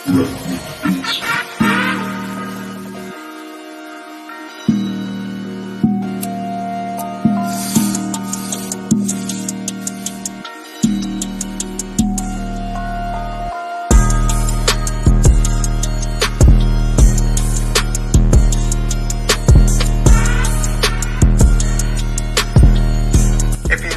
If you're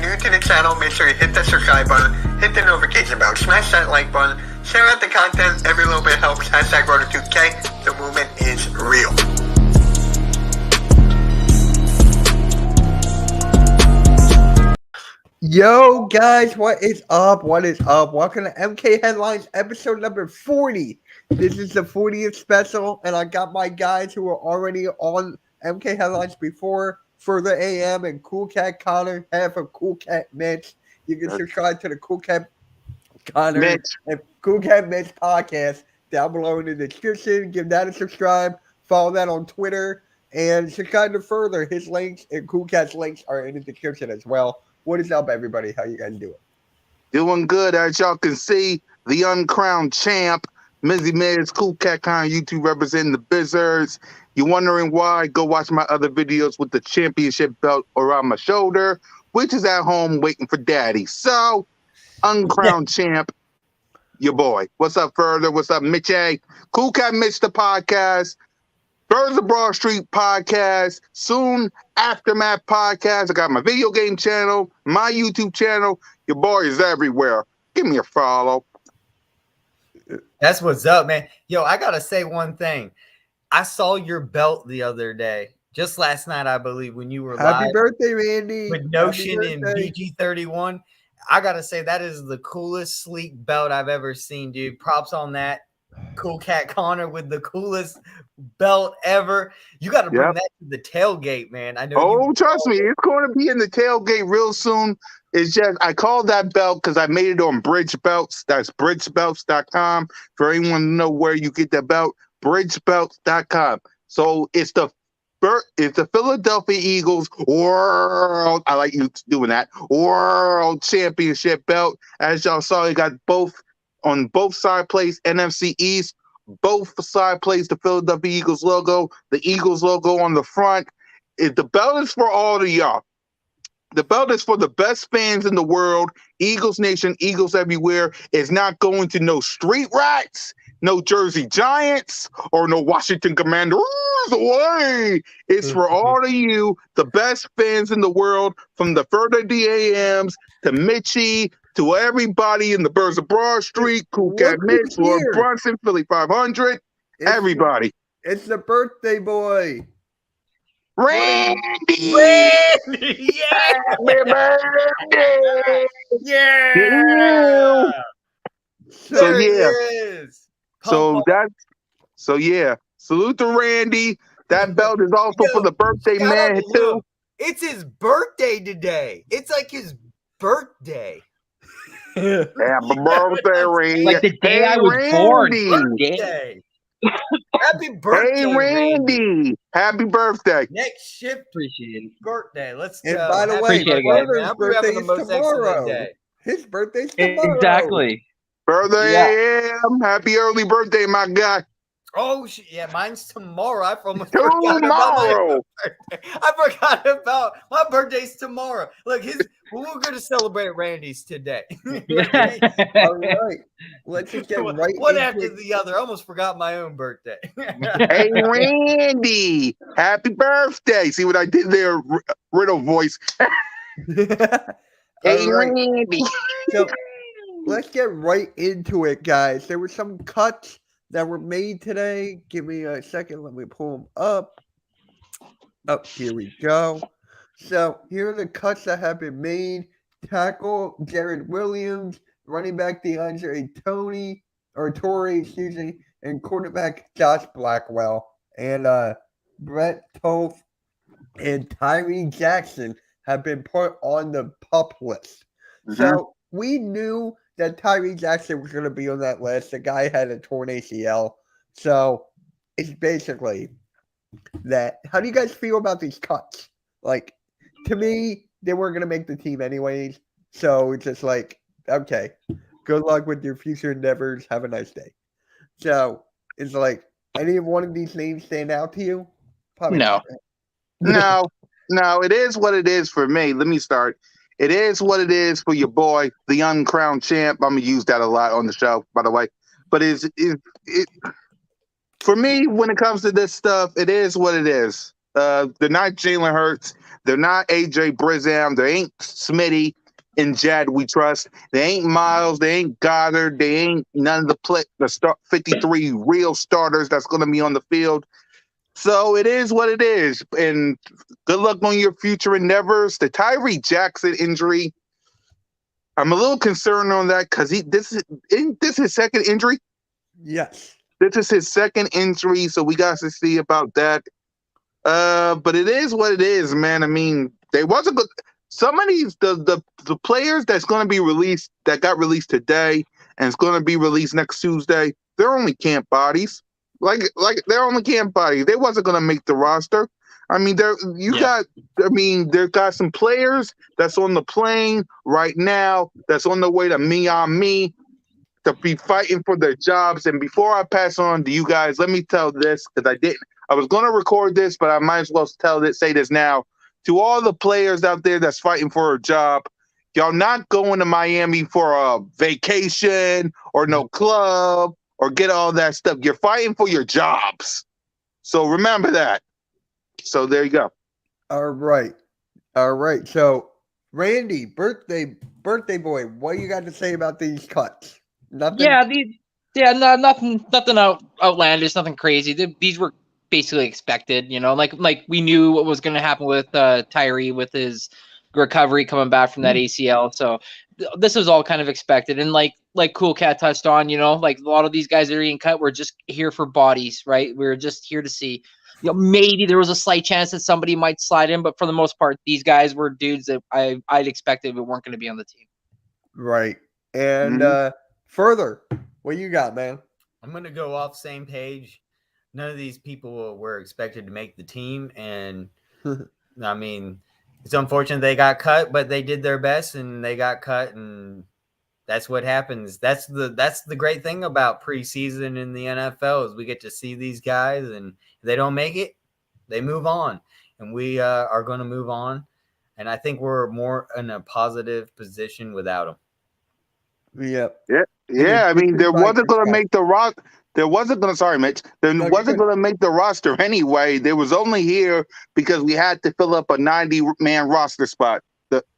new to the channel, make sure you hit the subscribe button, hit the notification bell, smash that like button, share out the content. Every little bit helps. Hashtag Road to 2K. The movement is real. Yo, guys, what is up? What is up? Welcome to MK Headlines, episode number 40. This is the 40th special, and I got my guys who were already on MK Headlines before. Further AM and Cool Cat Connor, half of Cool Cat Mitch. You can subscribe to the Cool Cat Connor and Cool Cat Mitch podcast down below in the description. Give that a subscribe. Follow that on Twitter and subscribe to Further. His links and Cool Cat's links are in the description as well. What is up, everybody? How you guys doing? Doing good, as y'all can see. The uncrowned champ, Mizzy Miz, Cool Cat Connor, YouTube representing the Bizzards. You're wondering why? Go watch my other videos with the championship belt around my shoulder, which is at home waiting for daddy. So, uncrowned champ, your boy. What's up, Further? What's up, Mitch A? Cool Cat Mitch, the podcast. Birds of Broad Street podcast. Soon, Aftermath podcast. I got my video game channel, my YouTube channel. Your boy is everywhere. Give me a follow. That's what's up, man. Yo, I got to say one thing. I saw your belt the other day, just last night, I believe, when you were Happy live birthday, Randy. with Notion and BG31. I got to say, that is the coolest sleek belt I've ever seen, dude. Props on that. Cool Cat Connor with the coolest belt ever. You got to bring that to the tailgate, man. I know. Oh, trust me, it's going to be in the tailgate real soon. It's just, I called that belt because I made it on Bridge Belts. That's bridgebelts.com. For anyone to know where you get that belt, bridgebelts.com. So it's the Philadelphia Eagles World, I like you doing that, World Championship belt. As y'all saw, you got both on both side plates, NFC East. Both side plates, the Philadelphia Eagles logo, the Eagles logo on the front. The belt is for all of y'all. The belt is for the best fans in the world. Eagles Nation, Eagles everywhere. It's not going to no street rats, no Jersey Giants, or no Washington Commanders away. It's for all of you, the best fans in the world, from the Further DAMs to Mitchie, to everybody in the Birds of Broad Street, Cool Cat Mitch, Lord Brunson, Philly 500, everybody. It's the birthday boy. Randy! Yeah! Happy birthday! Yeah! So yeah. Salute to Randy. That belt is also for the birthday man too. It's his birthday today. It's like his birthday. Happy birthday, Randy. Like the day I was born. Birthday. Happy birthday, Hey, Randy. Happy birthday. Next shift. Appreciate it. Birthday. Let's And go. by the way, Appreciate it, Brother's man. birthday Having the is most excellent tomorrow. day. His birthday's tomorrow. Exactly. Birthday AM. Happy early birthday, my guy. Oh, yeah, mine's tomorrow. I almost forgot about Tomorrow. my birthday. I forgot about my birthday's tomorrow. Look, we're going to celebrate Randy's today. All right. Let's just get right one into after it. the other. I almost forgot my own birthday. Hey, Randy. Happy birthday. See what I did there? Riddle voice. Hey, All right. Randy. So let's get right into it, guys. There were some cuts that were made today. Give me a second. Let me pull them up. Here we go. So here are the cuts that have been made. Tackle Jared Williams, running back DeAndre Torrey, excuse me, and quarterback Josh Blackwell. And Brett Toth and Tyree Jackson have been put on the PUP list. So we knew that Tyree Jackson was going to be on that list. The guy had a torn ACL. So it's basically that. How do you guys feel about these cuts? Like, to me, they weren't going to make the team anyways. So it's just like, okay, good luck with your future endeavors. Have a nice day. So is like any of one of these names stand out to you? Probably No. not. No, no, it is what it is for me. Let me start. It is what it is for your boy, the uncrowned champ. I'm gonna use that a lot on the show, by the way. But it for me when it comes to this stuff? It is what it is. They're not Jalen Hurts. They're not AJ Brizam. They ain't Smitty and Jed. We trust. They ain't Miles. They ain't Goddard. They ain't none of the start 53 real starters that's gonna be on the field. So it is what it is. And good luck on your future endeavors. The Tyree Jackson injury, I'm a little concerned on that because this is his second injury. Yes. This is his second injury, so we got to see about that. But it is what it is, man. I mean, they wasn't good. Some of these the players that's going to be released that got released today and it's going to be released next Tuesday. They're only camp bodies. Like they're only camp bodies. They wasn't going to make the roster. I mean, they've got some players that's on the plane right now that's on the way to Miami to be fighting for their jobs. And before I pass on to you guys, let me tell this because I was going to record this, but I might as well say this now. To all the players out there that's fighting for a job, y'all not going to Miami for a vacation or no club or get all that stuff. You're fighting for your jobs. So remember that. So there you go. All right. So Randy, birthday boy, what you got to say about these cuts? Nothing. Nothing outlandish, nothing crazy. These were basically expected, like we knew what was going to happen with Tyree with his recovery coming back from that ACL. So this was all kind of expected. And like Cool Cat touched on, like a lot of these guys that are getting cut, we're just here for bodies, right? We're just here to see. Maybe there was a slight chance that somebody might slide in, but for the most part, these guys were dudes that I'd expected but weren't going to be on the team. Right. And further, what you got, man? I'm going to go off same page. None of these people were expected to make the team. And I mean, it's unfortunate they got cut, but they did their best and they got cut. And that's what happens. That's the great thing about preseason in the NFL is we get to see these guys, and if they don't make it, they move on, and we are going to move on. And I think we're more in a positive position without them. Yep. Yeah. I mean, there wasn't going to make the roster. There wasn't going to. Sorry, Mitch. There wasn't going to make the roster anyway. There was only here because we had to fill up a 90-man roster spot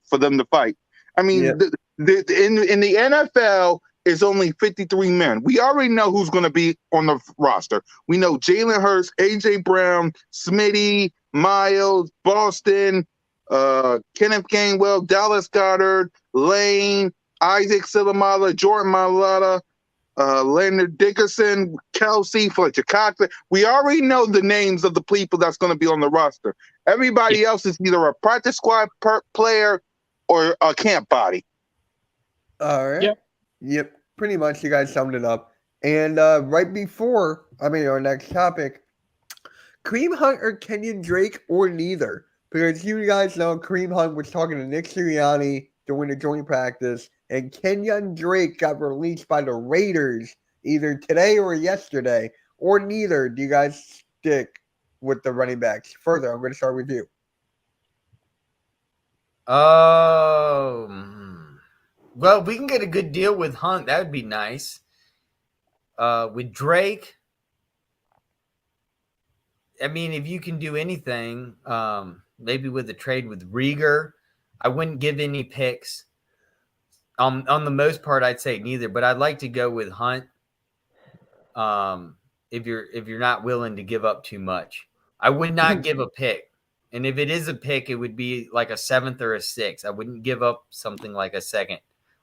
for them to fight. I mean, in the NFL, it's only 53 men. We already know who's going to be on the roster. We know Jalen Hurts, A.J. Brown, Smitty, Miles, Boston, Kenneth Gainwell, Dallas Goedert, Lane, Isaac Silamala, Jordan Mailata, Leonard Dickerson, Kelsey, Fletcher Cox. We already know the names of the people that's going to be on the roster. Everybody else is either a practice squad player or a camp body. All right. Yep. Pretty much you guys summed it up. And right before, our next topic, Kareem Hunt or Kenyan Drake or neither. Because you guys know Kareem Hunt was talking to Nick Sirianni during the joint practice, and Kenyan Drake got released by the Raiders either today or yesterday, or neither. Do you guys stick with the running backs? Further, I'm going to start with you. Well, we can get a good deal with Hunt. That would be nice. With Drake, I mean, if you can do anything, maybe with a trade with Rieger, I wouldn't give any picks. On the most part, I'd say neither, but I'd like to go with Hunt. If you're not willing to give up too much, I would not give a pick. And if it is a pick, it would be like a 7th or a 6th. I wouldn't give up something like a 2nd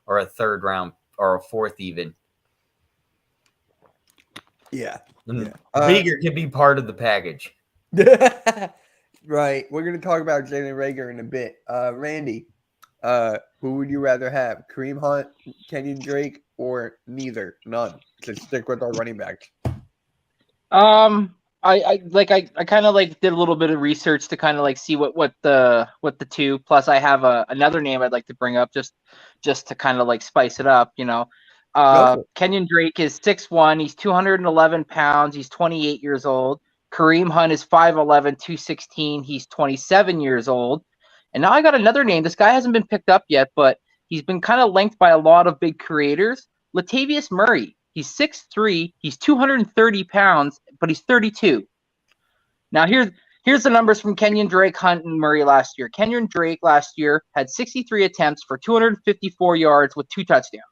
or a 3rd round or a 4th even. Yeah. Rieger could be part of the package. Right. We're going to talk about Jalen Reagor in a bit. Randy, who would you rather have? Kareem Hunt, Kenyan Drake, or neither? None. Just stick with our running backs. I kind of did a little bit of research to kind of see what the two, plus I have another name I'd like to bring up just to kind of spice it up, Go for it. Kenyan Drake is 6'1". He's 211 pounds. He's 28 years old. Kareem Hunt is 5'11", 216. He's 27 years old. And now I got another name. This guy hasn't been picked up yet, but he's been kind of linked by a lot of big creators. Latavius Murray. He's 6'3". He's 230 pounds, but he's 32. Now here's the numbers from Kenyan Drake, Hunt, and Murray last year. Kenyan Drake last year had 63 attempts for 254 yards with 2 touchdowns.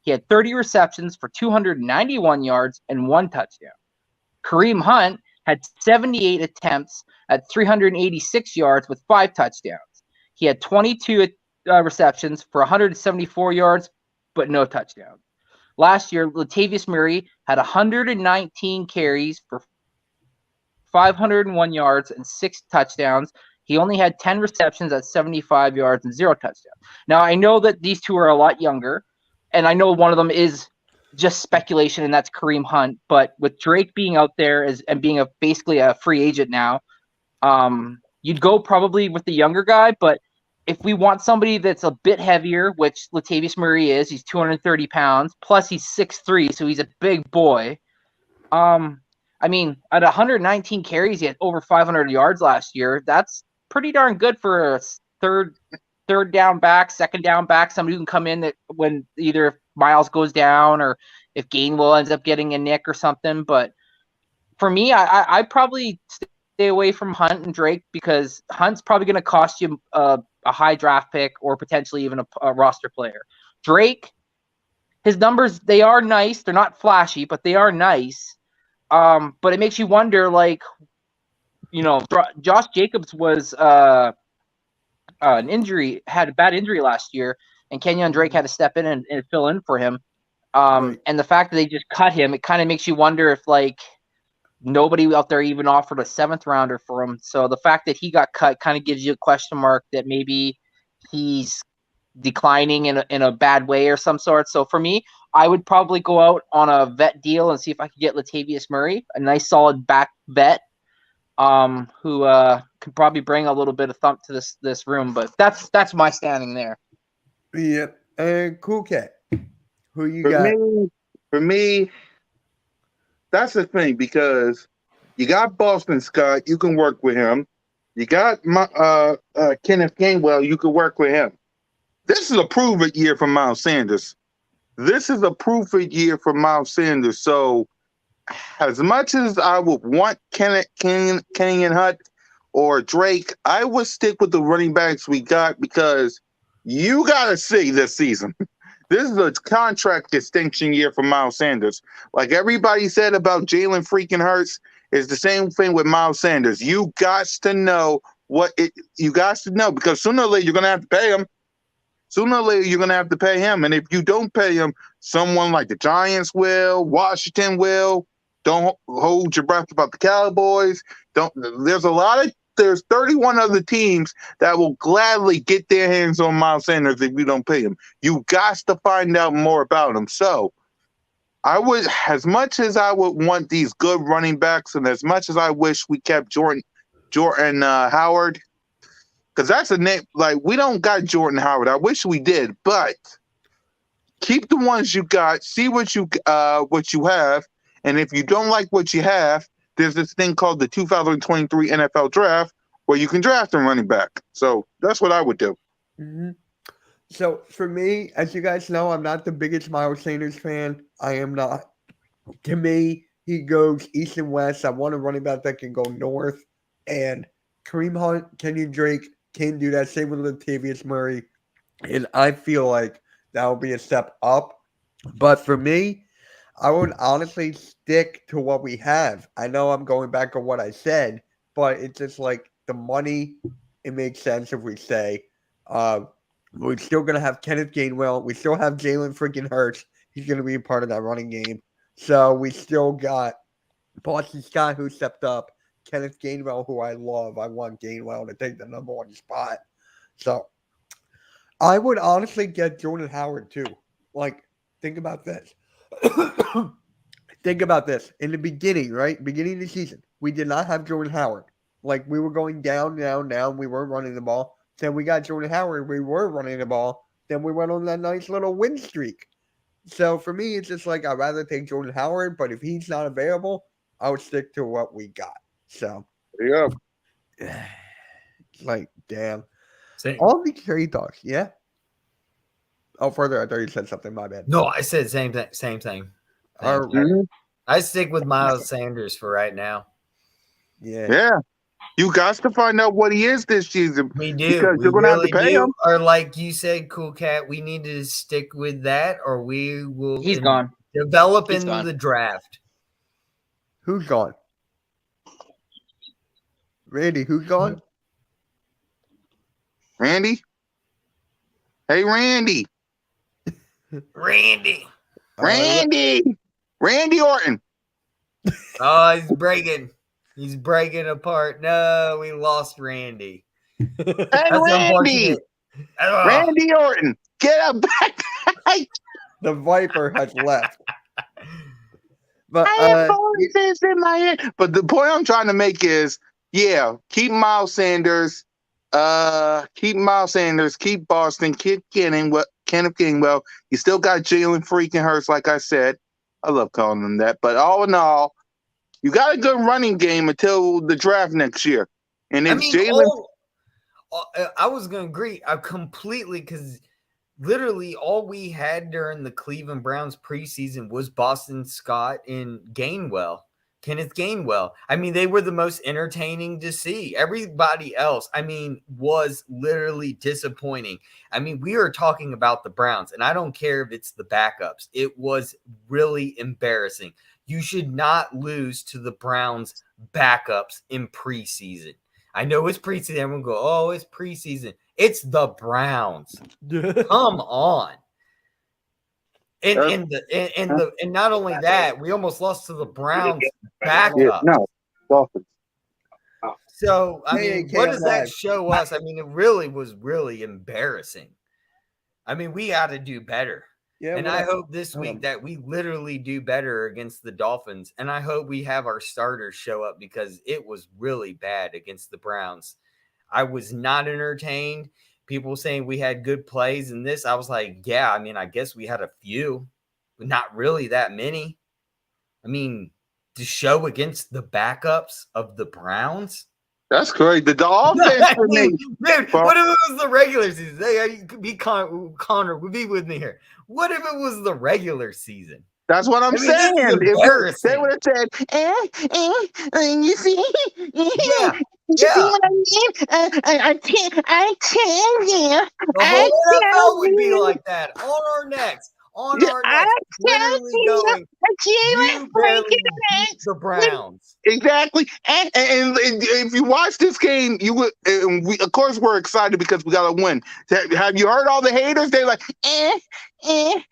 He had 30 receptions for 291 yards and 1 touchdown. Kareem Hunt had 78 attempts at 386 yards with 5 touchdowns. He had 22 receptions for 174 yards, but no touchdowns. Last year, Latavius Murray had 119 carries for 501 yards and 6 touchdowns. He only had 10 receptions at 75 yards and 0 touchdowns. Now, I know that these two are a lot younger, and I know one of them is just speculation, and that's Kareem Hunt. But with Drake being out there and being basically a free agent now, you'd go probably with the younger guy. But if we want somebody that's a bit heavier, which Latavius Murray is, he's 230 pounds, plus he's 6'3", so he's a big boy. I mean, at 119 carries, he had over 500 yards last year. That's pretty darn good for a third down back, second down back, somebody who can come in that when either if Miles goes down or if Gainwell ends up getting a nick or something. But for me, I probably stay away from Hunt and Drake because Hunt's probably going to cost you a high draft pick or potentially even a roster player. Drake, his numbers, they are nice. They're not flashy, but they are nice. But it makes you wonder, like, you know, Josh Jacobs was had a bad injury last year, and Kenyan Drake had to step in and fill in for him. Right. And the fact that they just cut him, it kind of makes you wonder if, like, nobody out there even offered a 7th rounder for him. So the fact that he got cut kind of gives you a question mark that maybe he's declining in a bad way or some sort. So for me, I would probably go out on a vet deal and see if I could get Latavius Murray, a nice solid back vet, who could probably bring a little bit of thump to this room. But that's my standing there. Yep. And Cool Cat, who you For got? for me, that's the thing because you got Boston Scott, you can work with him. You got Kenneth Gainwell, you can work with him. This is a prove-it year for Miles Sanders. So as much as I would want Kenyan Hunt or Drake, I would stick with the running backs we got because you got to see this season. This is a contract extension year for Miles Sanders. Like everybody said about Jalen freaking Hurts, it's the same thing with Miles Sanders. You got to know because sooner or later you're going to have to pay him. And if you don't pay him, someone like the Giants will, Washington will. Don't hold your breath about the Cowboys. There's 31 other teams that will gladly get their hands on Miles Sanders if you don't pay him. You got to find out more about him. So as much as I would want these good running backs, and as much as I wish we kept Jordan Howard, because that's a name, like, we don't got Jordan Howard. I wish we did, but keep the ones you got, see what you have, and if you don't like what you have, there's this thing called the 2023 NFL Draft where you can draft a running back. So that's what I would do. Mm-hmm. So for me, as you guys know, I'm not the biggest Miles Sanders fan. I am not. To me, he goes east and west. I want a running back that can go north. And Kareem Hunt, Kenyan Drake can do that. Same with Latavius Murray. And I feel like that will be a step up. But for me, I would honestly stick to what we have. I know I'm going back on what I said, but it's just like the money, it makes sense if we say. We're still going to have Kenneth Gainwell. We still have Jalen freaking Hurts. He's going to be a part of that running game. So we still got Boston Scott, who stepped up. Kenneth Gainwell, who I love. I want Gainwell to take the number 1 spot. So I would honestly get Jordan Howard too. Like, think about this. Think about this. In the beginning, right? Beginning of the season, we did not have Jordan Howard. Like, we were going down. We weren't running the ball. Then we got Jordan Howard. We were running the ball. Then we went on that nice little win streak. So for me, it's just like I'd rather take Jordan Howard, but if he's not available, I would stick to what we got. So, Yeah. like, damn. Same. All the trade talks, yeah. Oh, further, I thought you said something. My bad. No, I said same thing. Same thing. All Thank you. Mhm. I stick with Miles Sanders for right now. Yeah. Yeah. You got to find out what he is this season We do. because We you're going to have to really pay do. him. Or like you said, Cool Cat, we need to stick with that, or we will He's gone. develop He's in gone. the draft. Who's gone? Randy, who's gone? Randy? Hey, Randy. Randy. Randy. Randy Orton. Oh, he's breaking. He's breaking apart. No, we lost Randy. Hey, That's Randy. unfortunate. Ugh. Randy Orton. Get up back. The Viper has left. But I have voices in my head. But the point I'm trying to make is, yeah, keep Miles Sanders. Keep Miles Sanders. Keep Boston. Keep Kenneth Gainwell. You still got Jalen freaking Hurts, like I said. I love calling him that. But all in all, you got a good running game until the draft next year. And I if mean, Jalen, I was going to agree. I completely, because literally all we had during the Cleveland Browns preseason was Boston Scott and Kenneth Gainwell. I mean, they were the most entertaining to see. Everybody else, I mean, was literally disappointing. I mean, we are talking about the Browns, and I don't care if it's the backups. It was really embarrassing. You should not lose to the Browns backups in preseason. I know it's preseason. Everyone go, oh, it's preseason. It's the Browns. Come on. And not only that, we almost lost to the Browns backup. no, Dolphins. So I Hey, mean, what does that live. show us? I mean, it really was really embarrassing. I mean, we got to do better. Yeah, and what I up? hope this week that we literally do better against the Dolphins. And I hope we have our starters show up because it was really bad against the Browns. I was not entertained. People saying we had good plays in this. I was like, yeah, I mean, I guess we had a few, but not really that many. I mean, to show against the backups of the Browns. That's great. The offense I for mean, me. dude, what if it was the regular season? Hey, Connor would be with me here. What if it was the regular season? That's what I'm I mean, saying. this is If embarrassing. they would have said, you see, Yeah. you see what I mean? I tell you, The whole NFL would be like that on our necks. On our necks, literally going, you barely beat the Browns. Exactly. And if you watch this game, you would. And we, of course, we're excited because we got to win. Have you heard all the haters? They're like, can't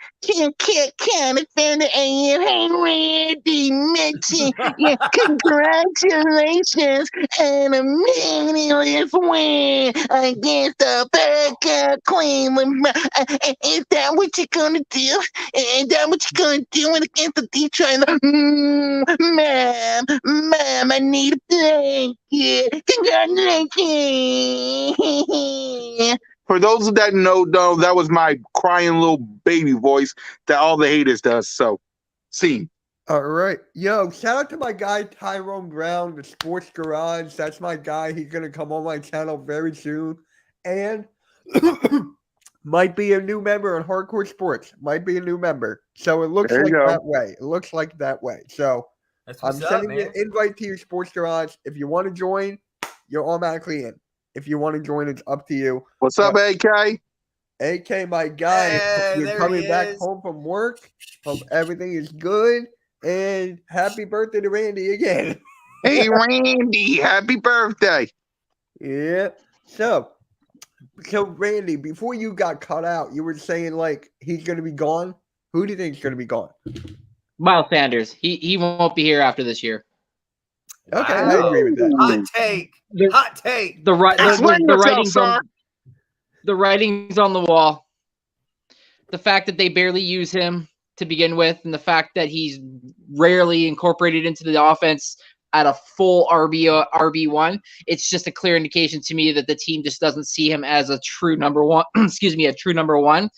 offend hey, Randy Mitchell. Yeah, congratulations on a meaningless win against the backup Cleveland. Is that what you're gonna do? Is that what you're gonna do against the Detroit? Ma'am, I need a blanket. Congratulations. For those that know, that was my crying little baby voice that all the haters does. So, scene. All right. Yo, shout out to my guy Tyrone Brown, the Sports Garage. That's my guy. He's going to come on my channel very soon. And might be a new member on Hardcore Sports. Might be a new member. So it looks like that way. It looks like that way. So I'm sending you an invite to your Sports Garage. If you want to join, you're automatically in. If you want to join, it's up to you. What's up, AK? AK, my guy, Hey, you're coming back home from work. Hope everything is good. And happy birthday to Randy again. Hey, Randy, happy birthday. Yeah. So Randy, before you got cut out, you were saying like he's going to be gone. Who do you think is going to be gone? Miles Sanders. He won't be here after this year. Okay, I agree with that. Hot take. Hot take. The the writing's on the wall. The fact that they barely use him to begin with, and the fact that he's rarely incorporated into the offense at a full RB1, it's just a clear indication to me that the team just doesn't see him as a true number one. A true number one.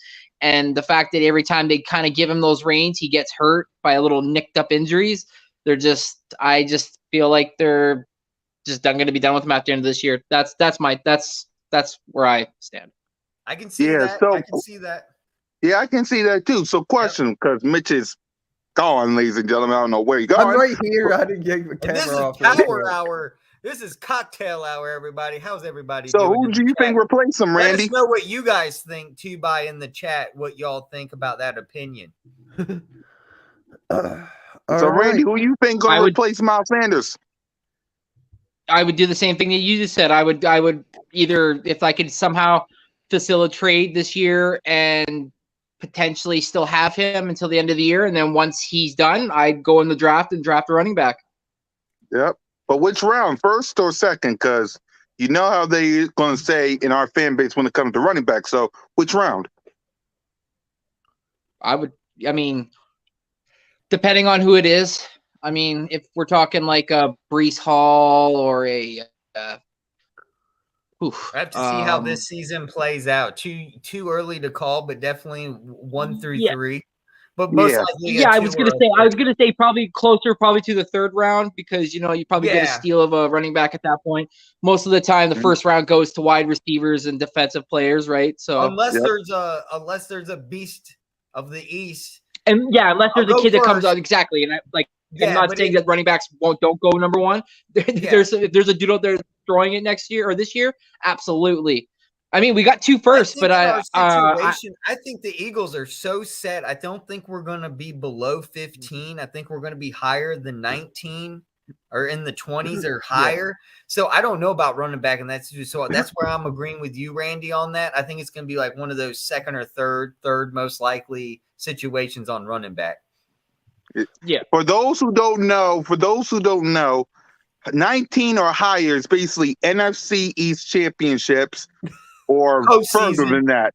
And the fact that every time they kind of give him those reins, he gets hurt by a little nicked up injuries. I just feel like they're just going to be done with him at the end of this year. That's where I stand. I can see that. So, I can see that. Yeah, I can see that too. So, question, because Mitch is gone, ladies and gentlemen. I don't know where he's I'm going. right here. I didn't get the camera This is off. power hour. This is cocktail hour, everybody. How's everybody So, doing? who do you think replaced him, Let Randy? us know what you guys think too by in the chat. What y'all think about that opinion? So, Randy, who you think gonna replace Miles Sanders? I would do the same thing that you just said. I would either, if I could somehow facilitate this year and potentially still have him until the end of the year, and then once he's done, I'd go in the draft and draft a running back. Yep. But which round, first or second? Because you know how they going to say in our fan base when it comes to running back. So which round? Depending on who it is. I mean, if we're talking like a Breece Hall or a I have to see how this season plays out. Too early to call, but definitely 1 through 3. But most likely, I was gonna say probably closer, to the third round, because you probably get a steal of a running back at that point. Most of the time, the first round goes to wide receivers and defensive players, right? So unless there's a beast of the East, and unless there's a kid that comes out exactly, and I'm not saying that running backs don't go number one. There's a dude out there throwing it next year or this year, absolutely. I mean, we got 2 first, but I think the Eagles are so set. I don't think we're going to be below 15. I think we're going to be higher than 19 or in the 20s or higher. So I don't know about running back, and that's where I'm agreeing with you, Randy, on that. I think it's going to be like one of those second or third most likely situations on running back. Yeah. For those who don't know, 19 or higher is basically NFC East championships. Or further than that.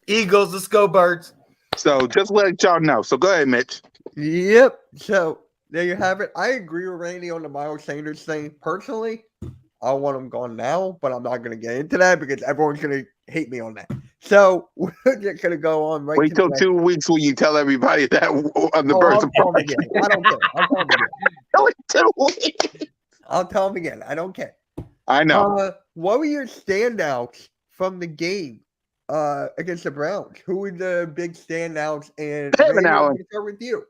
Eagles, let's go, Birds. So just let y'all know. So go ahead, Mitch. Yep. So there you have it. I agree with Randy on the Miles Sanders thing. Personally, I want him gone now, but I'm not going to get into that because everyone's going to hate me on that. So we're just going to go on right. Wait till 2 weeks when you tell everybody that on the Birds. I don't care. I'll tell him again. Tell it 2 weeks. I'll tell him again. I don't care. I know. What were your standouts from the game against the Browns? Who were the big standouts? And Randy, I'm going to start with you.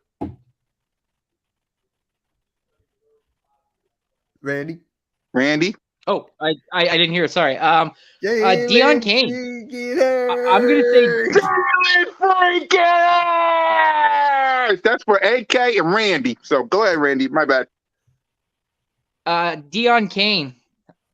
Randy? Oh, I didn't hear it. Sorry. Deion Kane. I'm going to say Freakers! That's for AK and Randy. So go ahead, Randy. My bad. Deion Kane.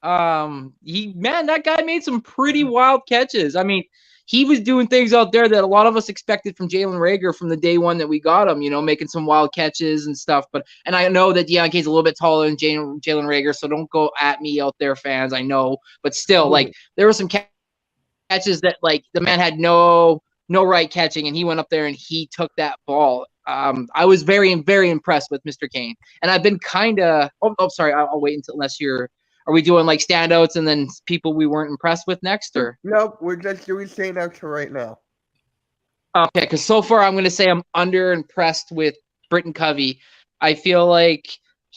That guy made some pretty wild catches. I mean, he was doing things out there that a lot of us expected from Jalen Reagor from the day one that we got him, making some wild catches and stuff. And I know that Deion Kane's a little bit taller than Jalen Reagor, so don't go at me out there, fans. I know, but still, there were some catches that the man had no right catching, and he went up there and he took that ball. I was very, very impressed with Mr. Kane, and I've been kind of. Sorry, I'll wait unless you're. Are we doing standouts and then people we weren't impressed with next, or? Nope, we're just doing standouts for right now. Okay, because so far I'm going to say I'm under impressed with Britton Covey. I feel like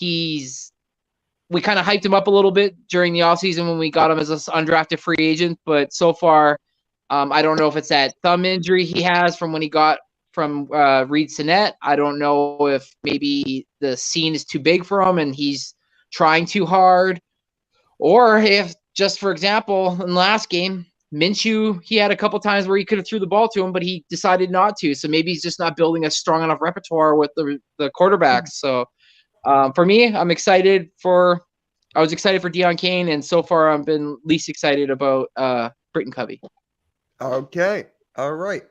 we kind of hyped him up a little bit during the offseason when we got him as an undrafted free agent, but so far I don't know if it's that thumb injury he has from when he got from Reed Sinnett. I don't know if maybe the scene is too big for him and he's trying too hard. Or if, just for example, in the last game, Minshew, he had a couple times where he could have threw the ball to him, but he decided not to. So maybe he's just not building a strong enough repertoire with the quarterbacks. So for me, I was excited for Deion Kane, and so far I've been least excited about Britton Covey. Okay. All right.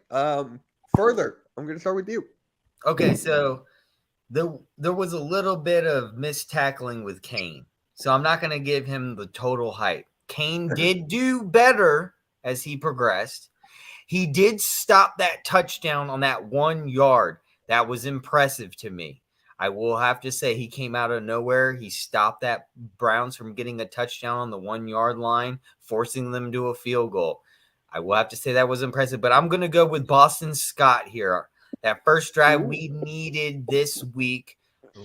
Further, I'm going to start with you. Okay, so there was a little bit of mistackling with Kane. So I'm not going to give him the total hype. Kane did do better as he progressed. He did stop that touchdown on that 1 yard. That was impressive to me. I will have to say he came out of nowhere. He stopped that Browns from getting a touchdown on the 1 yard line, forcing them to a field goal. I will have to say that was impressive, but I'm going to go with Boston Scott here. That first drive we needed this week,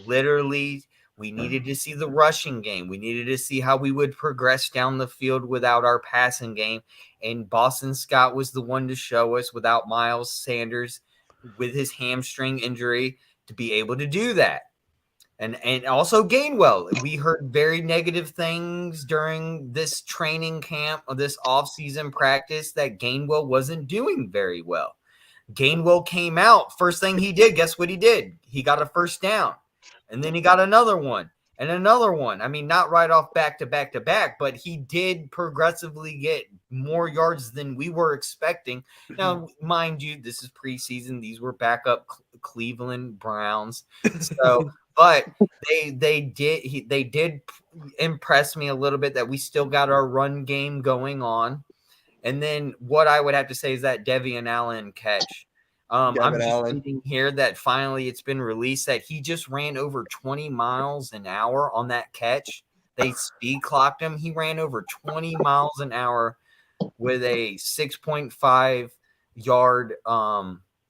literally, we needed to see the rushing game. We needed to see how we would progress down the field without our passing game. And Boston Scott was the one to show us without Miles Sanders with his hamstring injury to be able to do that. And also Gainwell. We heard very negative things during this training camp or this offseason practice that Gainwell wasn't doing very well. Gainwell came out. First thing he did, guess what he did? He got a first down. And then he got another one and another one. I mean, not right off back to back to back, but he did progressively get more yards than we were expecting. Now, mind you, this is preseason. These were backup Cleveland Browns. So, but they did impress me a little bit that we still got our run game going on. And then what I would have to say is that Devian Allen catch. I'm just reading here that finally it's been released that he just ran over 20 miles an hour on that catch. They speed clocked him. He ran over 20 miles an hour with a 6.5 yard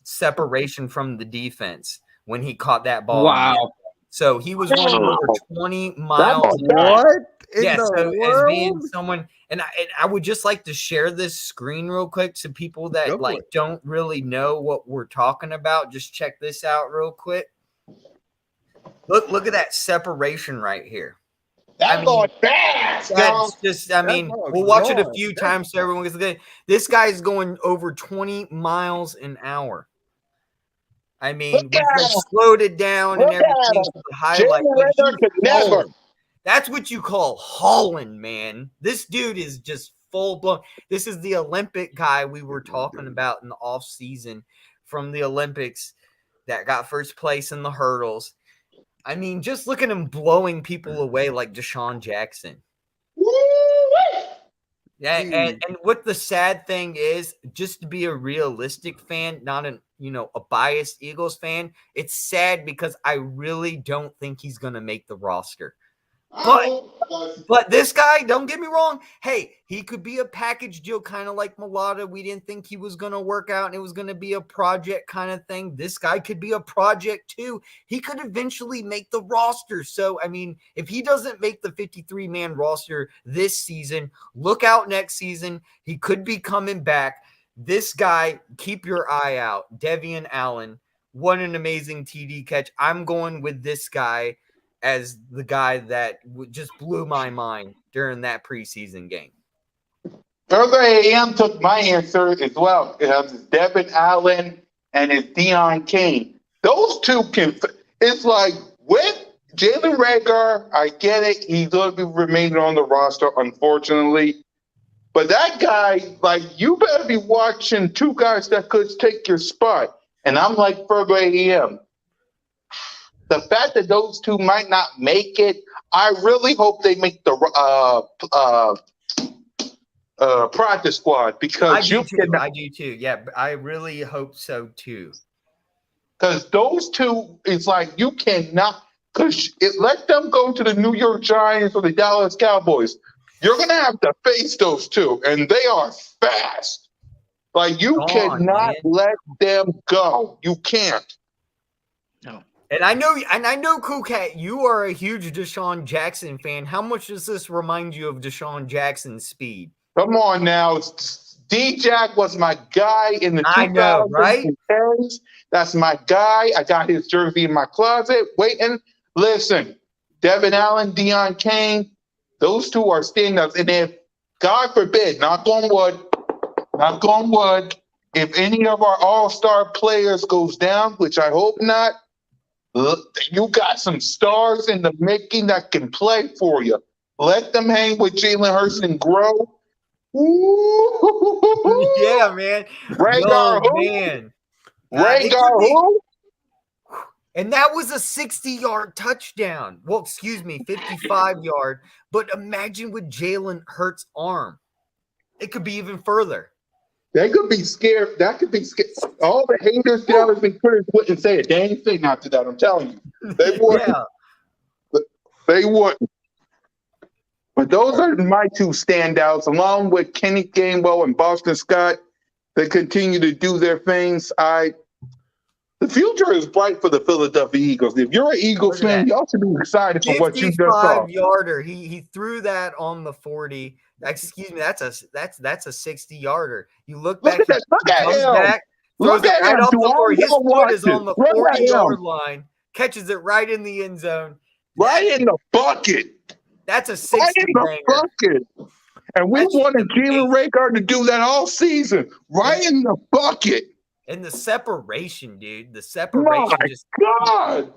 separation from the defense when he caught that ball. Wow. So he was running over 20 miles an hour. What? Yeah, so as being someone, and I would just like to share this screen real quick to people that don't really know what we're talking about. Just check this out real quick. Look at that separation right here. That's going fast. That's just, we'll watch it a few times so everyone gets good. This guy's going over 20 miles an hour. I mean, we slowed it down and everything to the highlight. Never. That's what you call hauling, man. This dude is just full blown. This is the Olympic guy we were talking about in the off season from the Olympics that got first place in the hurdles. I mean, just look at him blowing people away like Deshaun Jackson. Yeah, and what the sad thing is, just to be a realistic fan, not a biased Eagles fan, it's sad because I really don't think he's going to make the roster. But this guy, don't get me wrong. Hey, he could be a package deal, kind of like Mulata. We didn't think he was going to work out and it was going to be a project kind of thing. This guy could be a project too. He could eventually make the roster. So, I mean, if he doesn't make the 53-man roster this season, look out next season. He could be coming back. This guy, keep your eye out. Devian Allen, what an amazing TD catch. I'm going with this guy as the guy that just blew my mind during that preseason game. Further AM took my answer as well. It's Devin Allen and it's Deion Kane. Those two it's like with Jalen Reagor, I get it. He's going to be remaining on the roster, unfortunately. But that guy, you better be watching two guys that could take your spot. And I'm like Further AM. The fact that those two might not make it, I really hope they make the practice squad because I do too. Yeah, I really hope so too. Because those two, it's like you cannot. Because let them go to the New York Giants or the Dallas Cowboys. You're gonna have to face those two, and they are fast. You cannot let them go. You can't. No. And I know, Cool Cat, you are a huge Deshaun Jackson fan. How much does this remind you of Deshaun Jackson's speed? Come on now. D-Jack was my guy in the 2010s. I know, right? That's my guy. I got his jersey in my closet waiting. Listen, Devin Allen, Deion Kane, those two are stand-ups. And if, God forbid, knock on wood, if any of our all-star players goes down, which I hope not, you got some stars in the making that can play for you. Let them hang with Jalen Hurts and grow. Ooh. Yeah, man. Ragar who? And that was a 60-yard touchdown. Well, excuse me, 55-yard. But imagine with Jalen Hurts' arm. It could be even further. They could be scared. That could be scared. All the haters, Dallas and critters wouldn't say a dang thing after that. I'm telling you, they wouldn't. Yeah. They wouldn't. But those are my two standouts, along with Kenny Gainwell and Boston Scott. They continue to do their things. The future is bright for the Philadelphia Eagles. If you're an Eagles Look at fan, that. you ought to be excited for what you just saw. 55-yarder. He threw that on the 40. Excuse me, that's a 60-yarder. You look back, Look at that. Look at comes him. back, throws Look it at right him. off To the all floor. His y'all foot is watching, on the look at 40-yard him. line, catches it right in the end zone. Right in the bucket. That's a Right 60 in the banger. bucket. And we That's wanted just Jalen Rager to do that all season. Right in the bucket. And the separation, dude. The My separation just God.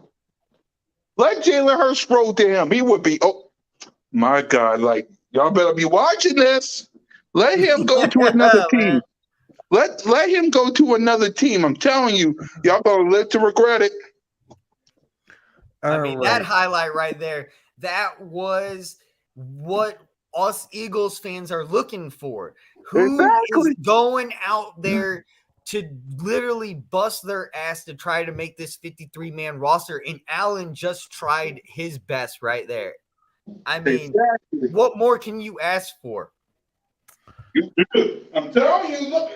Let Jalen Hurts throw to him. He would be, oh, my God. Like, y'all better be watching this. Let him go to another team. Let him go to another team. I'm telling you, y'all gonna live to regret it. I mean, that highlight right there, that was what us Eagles fans are looking for. Who is going out there to literally bust their ass to try to make this 53-man roster? And Allen just tried his best right there. I mean, what more can you ask for? I'm telling you, look,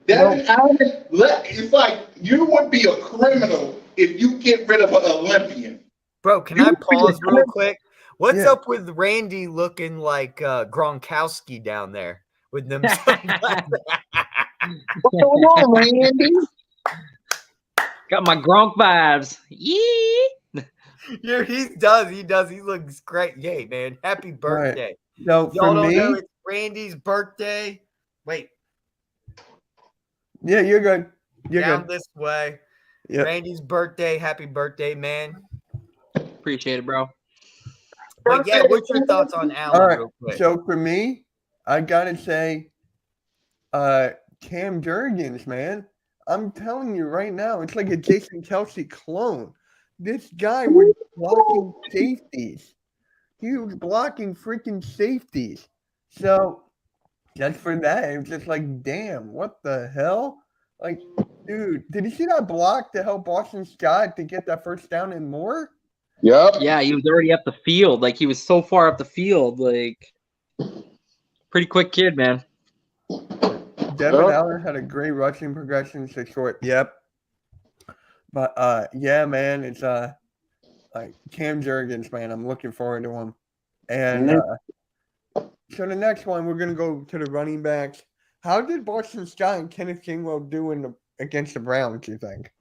Devin Allen, it's like you would be a criminal if you get rid of an Olympian. Bro, can I pause real quick? What's up with Randy looking like Gronkowski down there with them? What's going on, Randy? Got my Gronk vibes. Yeah. Yeah, he does. He looks great. Yay, man. Happy birthday. Right. No, for Y'all don't me, know it's Randy's birthday. Wait. Yeah, you're good. You're Down good. this way. Yep. Randy's birthday. Happy birthday, man. Appreciate it, bro. But yeah, what's your thoughts on Allen All right. real quick? So for me, I gotta say, Cam Jurgens, man. I'm telling you right now, it's like a Jason Kelsey clone. This guy was blocking safeties. He was blocking freaking safeties. So just for that, it was just like, damn, what the hell? Like, dude, did you see that block to help Boston Scott to get that first down and more? Yep. Yeah, he was already up the field. Like, he was so far up the field. Like, pretty quick kid, man. Devin Allen had a great rushing progression to short. Yep. But yeah, man, it's like Cam Jurgens, man. I'm looking forward to him. And so the next one, we're gonna go to the running backs. How did Boston Scott and Kenneth Gainwell do against the Browns, you think?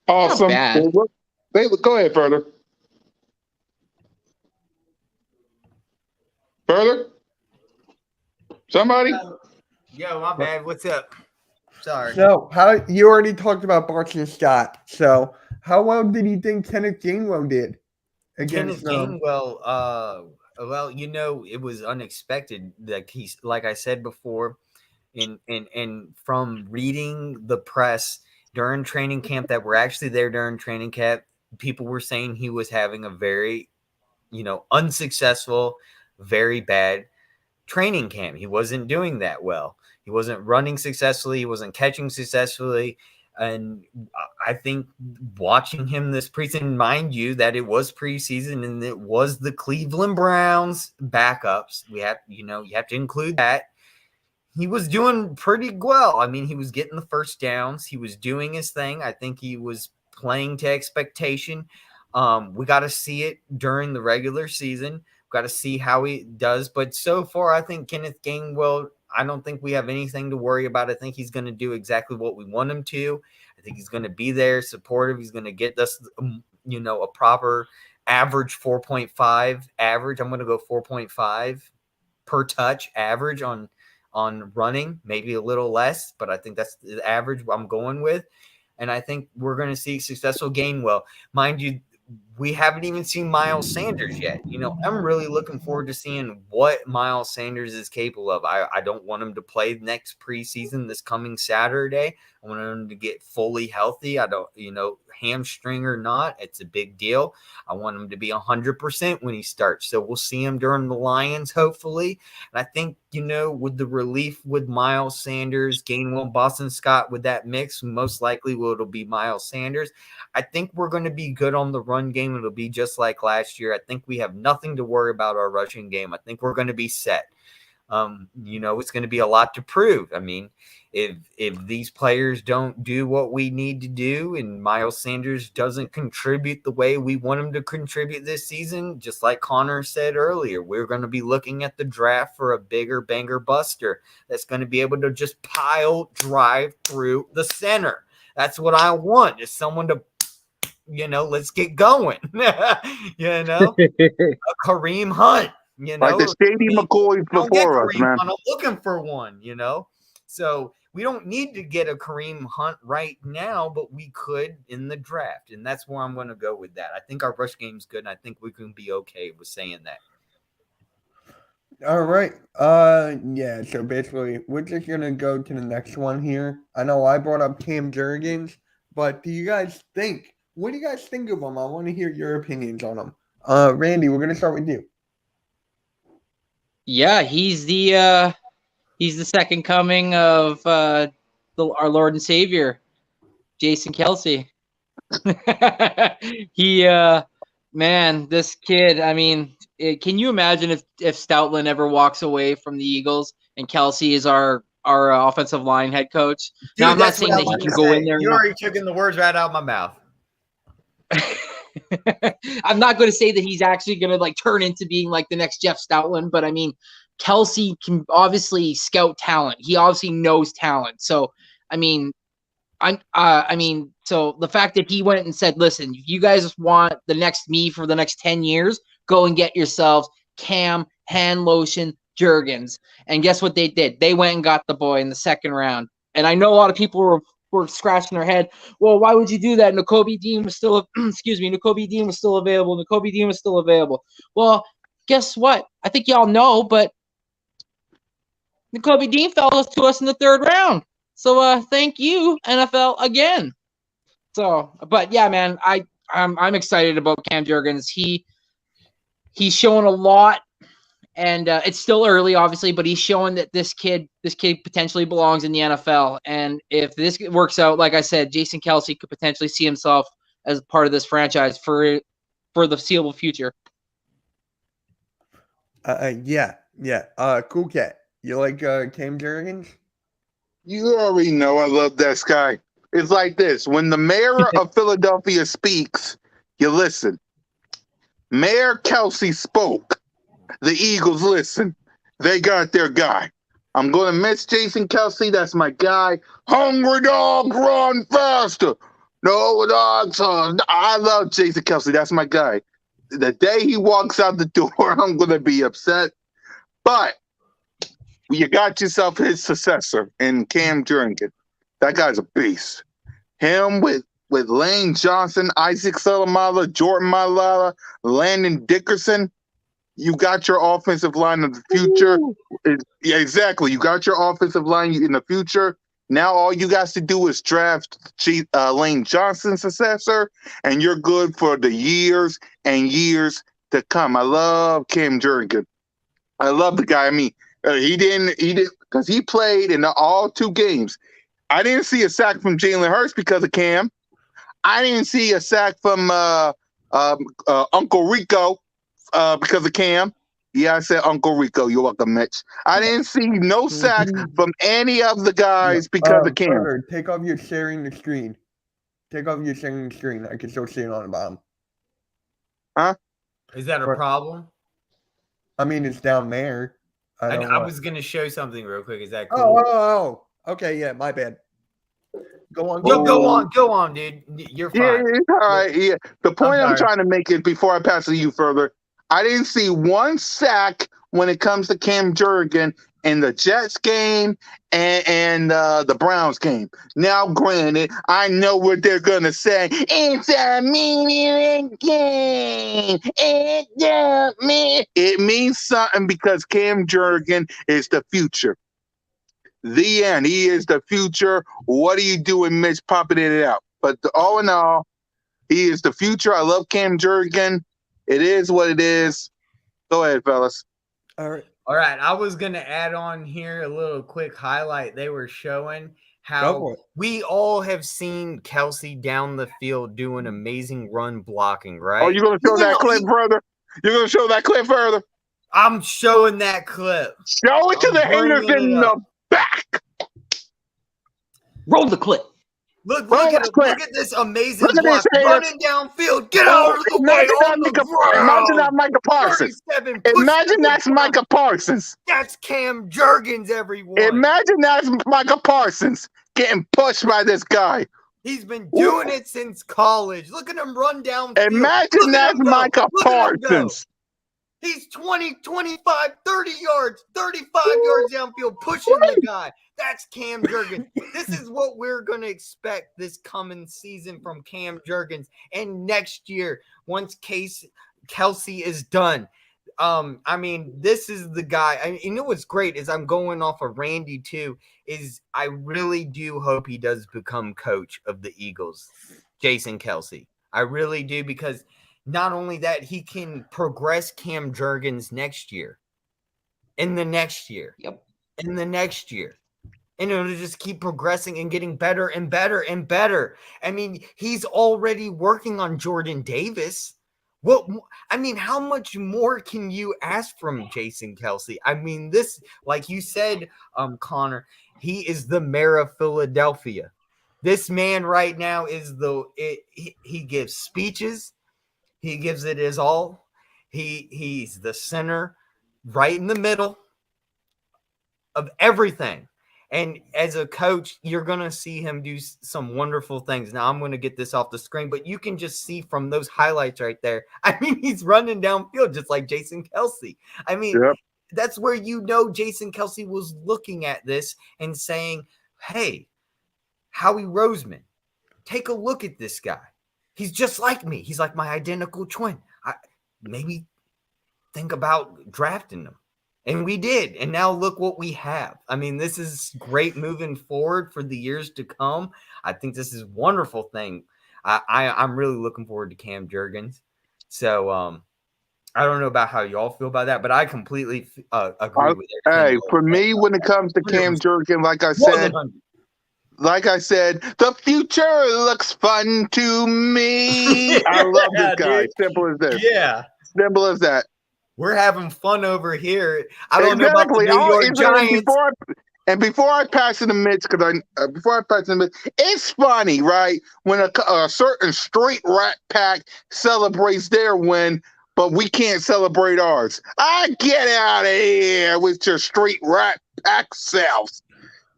Awesome. Go ahead, further. Further? Somebody? Yo, my bad. What's up? Sorry. So how you already talked about Boston Scott. So how well did you think Kenneth Gainwell did against Kenneth Gainwell? Well, you know, it was unexpected. Like I said before, and from reading the press during training camp that were actually there during training camp, people were saying he was having a very, unsuccessful, very bad training camp. He wasn't doing that well. He wasn't running successfully. He wasn't catching successfully. And I think watching him this preseason, mind you, that it was preseason and it was the Cleveland Browns backups. You have to include that. He was doing pretty well. I mean, he was getting the first downs. He was doing his thing. I think he was playing to expectation. We got to see it during the regular season. Got to see how he does. But so far, I think Kenneth Gainwell, I don't think we have anything to worry about. I think he's going to do exactly what we want him to. I think he's going to be there, supportive. He's going to get us, a proper average 4.5 average. I'm going to go 4.5 per touch average on running, maybe a little less, but I think that's the average I'm going with. And I think we're going to see successful Gainwell. Mind you, we haven't even seen Miles Sanders yet. I'm really looking forward to seeing what Miles Sanders is capable of. I don't want him to play next preseason this coming Saturday. I want him to get fully healthy. I don't, hamstring or not, it's a big deal. I want him to be 100% when he starts. So we'll see him during the Lions, hopefully. And I think, with the relief with Miles Sanders, Gainwell, Boston Scott, with that mix, most likely it'll be Miles Sanders. I think we're going to be good on the run game game, it'll be just like last year. I think we have nothing to worry about our rushing game. I think we're going to be set. It's going to be a lot to prove. I mean, if these players don't do what we need to do and Miles Sanders doesn't contribute the way we want him to contribute this season, just like Connor said earlier, we're going to be looking at the draft for a bigger banger buster that's going to be able to just drive through the center. That's what I want, is someone to, let's get going. A Kareem Hunt. Like the Shady McCoys before us, man. I'm looking for one, So we don't need to get a Kareem Hunt right now, but we could in the draft. And that's where I'm going to go with that. I think our rush game's good, and I think we can be okay with saying that. All right. Yeah, so basically, we're just going to go to the next one here. I know I brought up Cam Jurgens, but what do you guys think of him? I want to hear your opinions on him. Randy, we're going to start with you. Yeah, he's the second coming of our Lord and Savior, Jason Kelce. This kid. I mean, can you imagine if Stoutland ever walks away from the Eagles and Kelce is our offensive line head coach? Dude, now I'm not saying that he can go in there. You already took in the words right out of my mouth. I'm not going to say that he's actually going to like turn into being like the next Jeff Stoutland, but I mean, Kelce can obviously scout talent. He obviously knows talent. So, I mean, so the fact that he went and said, listen, if you guys want the next me for the next 10 years, go and get yourselves Cam, hand lotion, Jurgens. And guess what they did? They went and got the boy in the second round. And I know a lot of people were scratching their head. Well, why would you do that? Nakobe Dean was still, Nakobe Dean was still available. Nakobe Dean was still available. Well, guess what? I think y'all know, but Nakobe Dean fell to us in the third round. So thank you, NFL, again. So, but yeah, man, I'm excited about Cam Jurgens. He's showing a lot, and it's still early, obviously, but he's showing that this kid potentially belongs in the NFL. And if this works out, like I said, Jason Kelce could potentially see himself as part of this franchise for the foreseeable future. Yeah. Cool Cat. You like Cam Jurgens? You already know I love that guy. It's like this. When the mayor of Philadelphia speaks, you listen. Mayor Kelce spoke. The Eagles listen. They got their guy. I'm going to miss Jason Kelce. That's my guy. Hungry dogs run faster. No dogs. I love Jason Kelce. That's my guy. The day he walks out the door, I'm going to be upset. But you got yourself his successor in Cam Jurgens. That guy's a beast. Him with Lane Johnson, Isaac Selamala, Jordan Mailata, Landon Dickerson. You got your offensive line of the future. Yeah, exactly. You got your offensive line in the future. Now all you got to do is draft Lane Johnson's successor, and you're good for the years and years to come. I love Cam Jurgens. I love the guy. I mean, he didn't because he played in all two games. I didn't see a sack from Jalen Hurts because of Cam. I didn't see a sack from Uncle Rico because of Cam. Yeah, I said Uncle Rico. You're welcome, Mitch. I didn't see no sack from any of the guys because of Cam. Carter, take off your sharing the screen. I can still see it on the bottom. Huh? Is that a problem? I mean, it's down there. I was going to show something real quick. Is that cool? Oh. Okay, yeah, my bad. Go on. Go on, dude. You're fine. Yeah, it's all right. Yeah. The point I'm trying to make is, before I pass it to you further, I didn't see one sack when it comes to Cam Jurgens in the Jets game and the Browns game. Now, granted, I know what they're going to say. It's a meaningless game. It means something because Cam Jurgens is the future. The end. He is the future. What are you doing, Mitch, popping it out? But all in all, he is the future. I love Cam Jurgens. It is what it is. Go ahead, fellas. All right. I was going to add on here a little quick highlight they were showing. how we all have seen Kelsey down the field do an amazing run blocking, right? Oh, you're going to show that clip further? You're going to show that clip further? I'm showing that clip. Show it to the haters in the back. Roll the clip. Look at this amazing block running downfield. Get out of the way on the ground. Imagine that Micah Parsons. Imagine that's Micah Parsons. That's Cam Jurgens, everyone. Imagine that's Micah Parsons getting pushed by this guy. He's been doing it since college. Look at him run downfield. Imagine that's Micah Parsons. He's 20, 25, 30 yards, 35 yards downfield, pushing the guy. That's Cam Jurgens. This is what we're going to expect this coming season from Cam Jurgens. And next year, once Kelsey is done, I mean, this is the guy. You know what's great is I'm going off of Randy too, is I really do hope he does become coach of the Eagles, Jason Kelsey. I really do, because not only that, he can progress Cam Jurgens next year, in the next year, in the next year. And it'll just keep progressing and getting better and better and better. I mean, he's already working on Jordan Davis. How much more can you ask from Jason Kelsey? I mean, this, like you said, Connor, he is the mayor of Philadelphia. This man right now is he gives speeches. He gives it his all. He's the center, right in the middle of everything. And as a coach, you're going to see him do some wonderful things. Now, I'm going to get this off the screen, but you can just see from those highlights right there. I mean, he's running downfield just like Jason Kelsey. I mean, that's where Jason Kelsey was looking at this and saying, hey, Howie Roseman, take a look at this guy. He's just like me. He's like my identical twin. Maybe think about drafting him. And we did. And now look what we have. I mean, this is great moving forward for the years to come. I think this is a wonderful thing. I'm really looking forward to Cam Jurgens. So I don't know about how y'all feel about that, but I completely agree with it. Hey, for me, when it comes to Cam Jurgens, like I said, the future looks fun to me. I love this guy. Dude. Simple as this. Yeah. Simple as that. We're having fun over here. I don't know about the New York Giants. Before I pass it to Mitch, it's funny, right? When a certain straight rat pack celebrates their win, but we can't celebrate ours. I get out of here with your straight rat pack selves.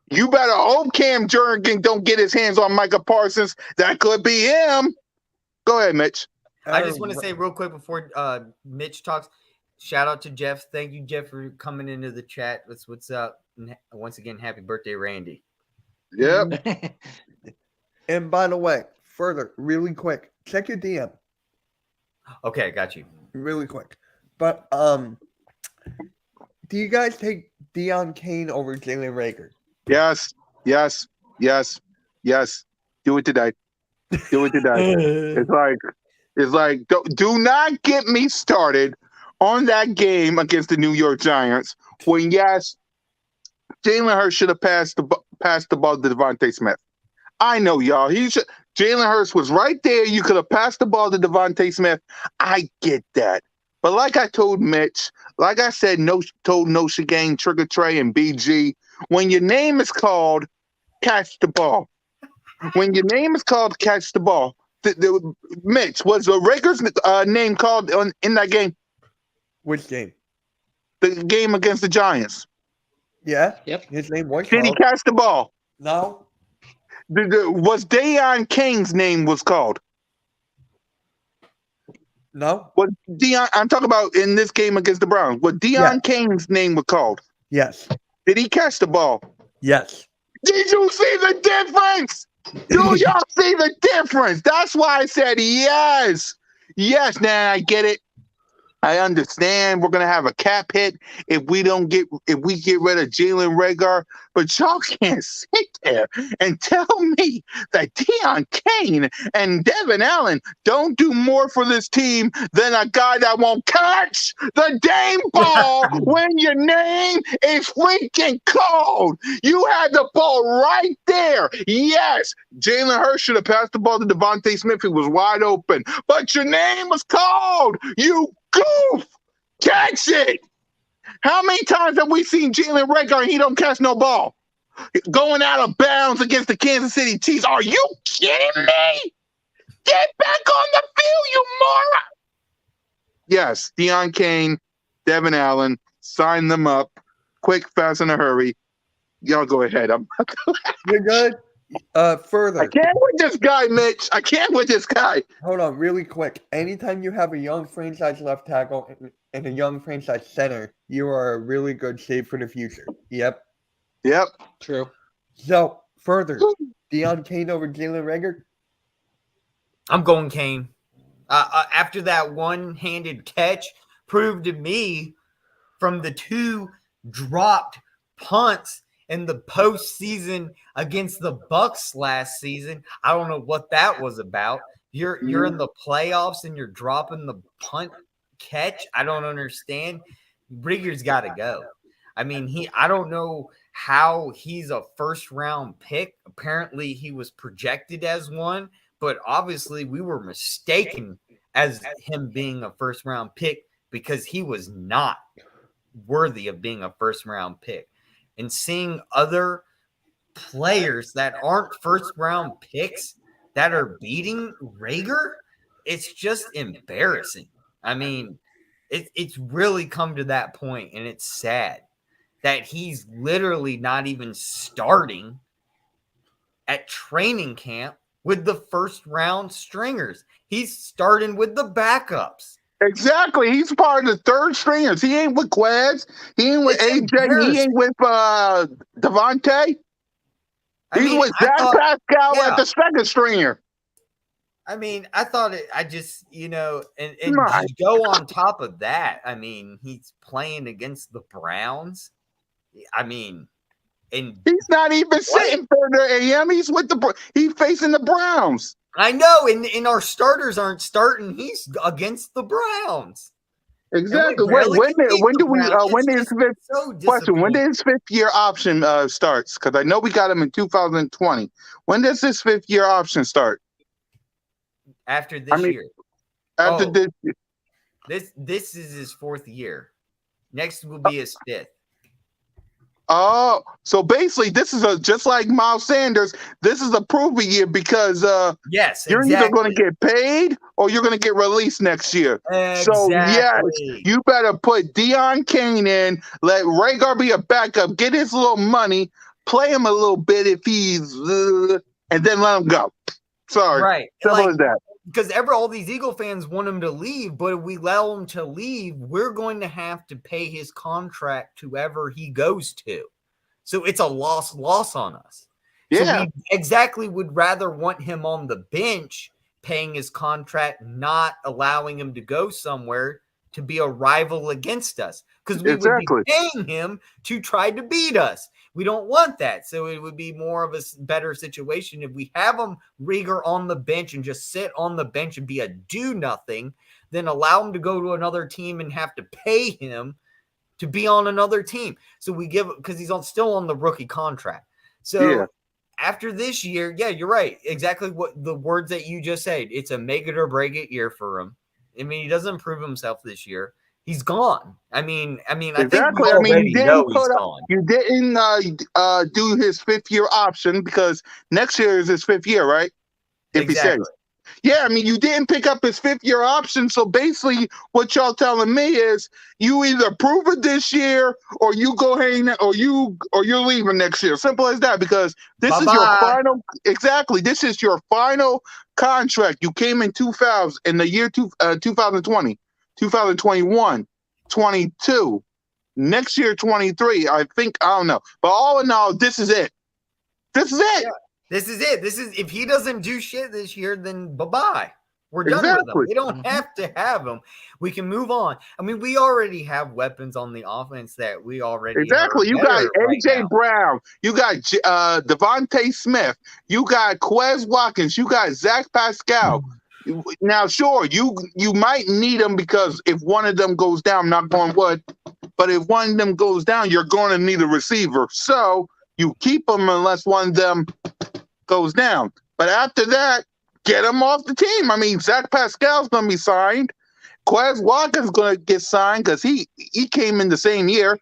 You better hope Cam Jurgens don't get his hands on Micah Parsons. That could be him. Go ahead, Mitch. I just want to say real quick before Mitch talks, shout out to Jeff. Thank you, Jeff, for coming into the chat. What's up? Once again, happy birthday, Randy. Yep. And by the way, further, really quick, check your DM. Okay, got you. Really quick. But do you guys take Deion Kane over Jalen Reagor? Yes. Do it today. It's like do not get me started on that game against the New York Giants when, yes, Jalen Hurts should have passed the ball to Devontae Smith. I know, y'all. Jalen Hurts was right there. You could have passed the ball to Devontae Smith. I get that. But like I told Mitch, like I said, told Nosha Gang, Trigger Trey, and BG, when your name is called, catch the ball. When your name is called, catch the ball. Mitch, was Reagor's name called in that game? Which game? The game against the Giants. Yeah. Yep. His name was Did he catch the ball? No. Was Deion Kane's name was called? No. What Deion? I'm talking about in this game against the Browns. What Deion Kane's name was called? Yes. Did he catch the ball? Yes. Did you see the difference? Do y'all see the difference? That's why I said yes. Yes, now I get it. I understand we're gonna have a cap hit if we get rid of Jalen Reagor, but y'all can't sit there and tell me that Deion Kane and Devin Allen don't do more for this team than a guy that won't catch the dang ball when your name is freaking called. You had the ball right there. Yes, Jalen Hurts should have passed the ball to Devontae Smith. He was wide open, but your name was called. You goof! Catch it! How many times have we seen Jalen Reagor and he don't catch no ball? Going out of bounds against the Kansas City Chiefs. Are you kidding me? Get back on the field, you moron! Yes, Deion Kane, Devin Allen, sign them up. Quick, fast, in a hurry. Y'all go ahead. You're good. Further. I can't with this guy, Mitch. I can't with this guy. Hold on, really quick. Anytime you have a young franchise left tackle and a young franchise center, you are a really good save for the future. Yep. True. So, further, Deion Kane over Jalen Reagor? I'm going Kane. After that one-handed catch proved to me from the 2 dropped punts in the postseason against the Bucks last season. I don't know what that was about. You're in the playoffs and you're dropping the punt catch. I don't understand. Reagor's got to go. I mean, I don't know how he's a first-round pick. Apparently, he was projected as one, but obviously we were mistaken as him being a first-round pick because he was not worthy of being a first-round pick. And seeing other players that aren't first-round picks that are beating Reagor, it's just embarrassing. I mean, it's really come to that point, and it's sad that he's literally not even starting at training camp with the first-round stringers. He's starting with the backups. Exactly. He's part of the third stringers. He ain't with Quez. He ain't with AJ. He ain't with Devontae. He's with Zach Pascal at the second stringer. I mean, I thought it, I just, and just go on top of that. I mean, he's playing against the Browns. I mean, and he's not even sitting for the AM. He's facing the Browns. I know, and our starters aren't starting. He's against the Browns. Exactly. When did his fifth year option starts? Because I know we got him in 2020. When does his fifth year option start? After this year. After this year. This is his 4th year. Next will be his 5th. Oh, so basically, this is just like Miles Sanders. This is a prove-a year because you're either going to get paid or you're going to get released next year. Exactly. So yes, you better put Deion Kane in, let Reagor be a backup, get his little money, play him a little bit if he's, and then let him go. Sorry, right? Simple as that. Because all these Eagle fans want him to leave, but if we allow him to leave, we're going to have to pay his contract to whoever he goes to. So it's a loss on us. Yeah. So we exactly would rather want him on the bench, paying his contract, not allowing him to go somewhere to be a rival against us. Because we would be paying him to try to beat us. We don't want that. So it would be more of a better situation if we have him Reagor on the bench and just sit on the bench and be a do-nothing, then allow him to go to another team and have to pay him to be on another team. So we give – because he's still on the rookie contract. So after this year, you're right. Exactly what the words that you just said. It's a make it or break it year for him. I mean, he doesn't prove himself this year. He's gone. I mean, exactly. I think you didn't do his 5th year option because next year is his 5th year, right? If he says, I mean, you didn't pick up his 5th year option. So basically, what y'all telling me is you either prove it this year, or you go hang, or you're leaving next year. Simple as that. Because this is your final. Exactly. This is your final contract. You came in the year 2020. 2021, 22, next year 23. I don't know. But all in all, this is it. This is it. Yeah, this is it. This is if he doesn't do shit this year, then bye-bye. We're done with them. Exactly. We don't have to have them. We can move on. I mean, we already have weapons on the offense that we already Exactly. are You got better right AJ now. Brown. You got Devontae Smith. You got Quez Watkins. You got Zach Pascal. Now, sure, you might need them because if one of them goes down, knock on wood, but if one of them goes down, you're going to need a receiver. So you keep them unless one of them goes down. But after that, get them off the team. I mean, Zach Pascal's going to be signed. Quez Watkins going to get signed because he came in the same year.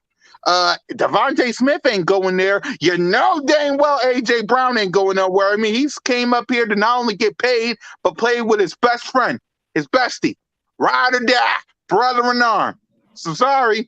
Devontae Smith ain't going there. You know dang well AJ Brown ain't going nowhere. I mean, he's came up here to not only get paid, but play with his best friend, his bestie. Ride or die, brother in arm. So sorry.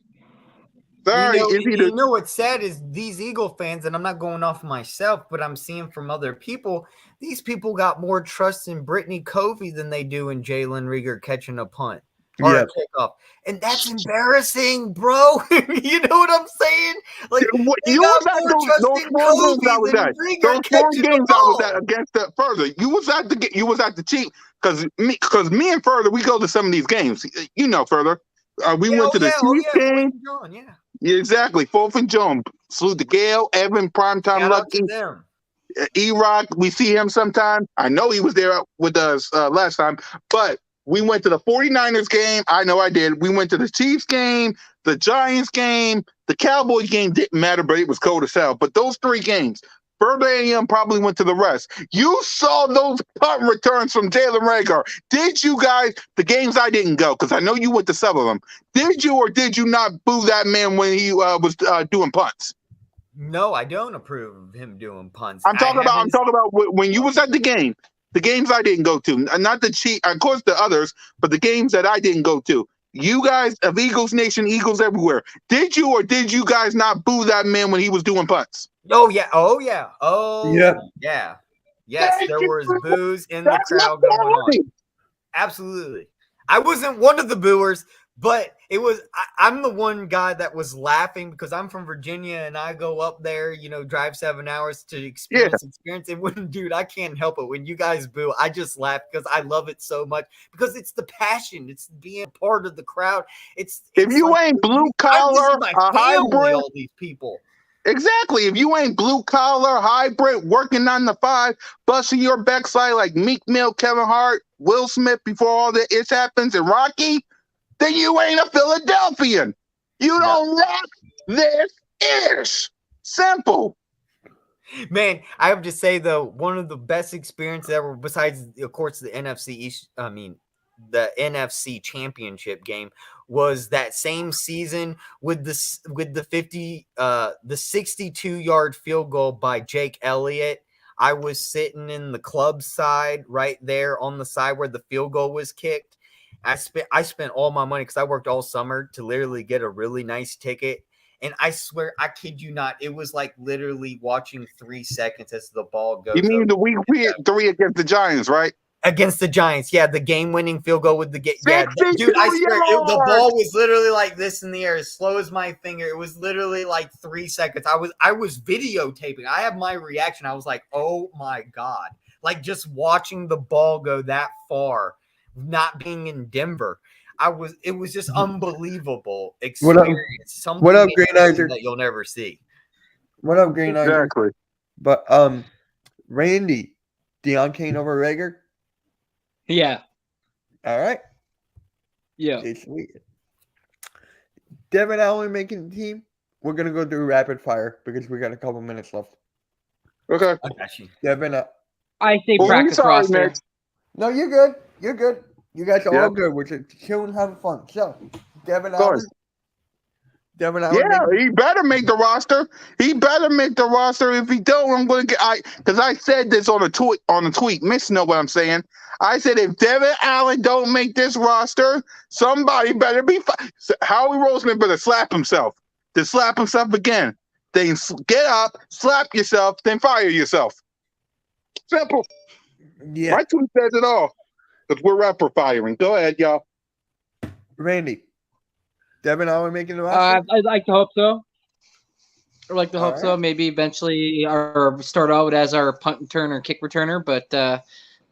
Sorry. You know what's sad is these Eagle fans, and I'm not going off myself, but I'm seeing from other people, these people got more trust in Brittany Covey than they do in Jalen Rieger catching a punt or a kickoff. And that's embarrassing, bro. You know what I'm saying? Like, you was at those 4 games I was at. Those 4 games I was at against the Further. You was at the Chief because me and Further, we go to some of these games. You know, Further. We went to the Chiefs game. John, yeah. Yeah, exactly. 4th and John. Salute to Gail, Evan, Primetime Shout Lucky, out to them. E-Rock. We see him sometime. I know he was there with us last time, but we went to the 49ers game. I know I did. We went to the Chiefs game, the Giants game, the Cowboys game didn't matter, but it was cold as hell. But those 3 games, Further A&M probably went to the rest. You saw those punt returns from Jalen Rieger. Did you guys, the games I didn't go, because I know you went to some of them, did you or did you not boo that man when he was doing punts? No, I don't approve of him doing punts. I'm talking about when you was at the game. The games I didn't go to, not the Chiefs, of course the others, but the games that I didn't go to. You guys of Eagles Nation, Eagles everywhere. Did you or did you guys not boo that man when he was doing punts? Oh yeah. Yes, there was boos in the crowd going on. Absolutely. I wasn't one of the booers, but it was I'm the one guy that was laughing because I'm from Virginia and I go up there, drive 7 hours to experience. And when, dude, I can't help it. When you guys boo, I just laugh because I love it so much because it's the passion. It's being part of the crowd. It's if you like, ain't blue collar, a hybrid, all these people. Exactly. If you ain't blue collar, hybrid, working on the 5, busting your backside like Meek Mill, Kevin Hart, Will Smith before all the ish happens, and Rocky, then you ain't a Philadelphian. You don't rock this ish. Simple. Man, I have to say though, one of the best experiences ever, besides of course the the NFC Championship game, was that same season with the 62-yard field goal by Jake Elliott. I was sitting in the club side right there on the side where the field goal was kicked. I spent all my money because I worked all summer to literally get a really nice ticket. And I swear, I kid you not, it was like literally watching 3 seconds as the ball goes. You mean the week 3 against the Giants, right? Against the Giants, yeah, the game-winning field goal with the game. Yeah, dude, I swear, the ball was literally like this in the air, as slow as my finger. It was literally like 3 seconds. I was videotaping. I have my reaction. I was like, oh my God. Like just watching the ball go that far, not being in Denver. It was just unbelievable experience. What up, Green Eyes? That you'll never see. What up, Green Eyes? Exactly. But Randy, Deion Kane over Rager? Yeah. All right. Yeah. Okay, sweet. Devin Allen making the team. We're gonna go through rapid fire because we got a couple minutes left. Okay. I got you. Devin, I say practice roster. Next. no, you're good. You're good. You guys are all good. We're just chilling, having fun. So, Devin Allen. Yeah, he better make the roster. He better make the roster. If he don't, I'm going to get because I said this on a tweet. Miss know what I'm saying. I said if Devin Allen don't make this roster, somebody better be Howie Roseman better slap himself. To slap himself again. Then get up, slap yourself, then fire yourself. Simple. Yeah. My tweet says it all. Because we're rapper firing. Go ahead, y'all. Randy. Devin Allen making the roster? I'd like to hope so. I'd like to hope so. Maybe eventually or start out as our punt returner, kick returner, but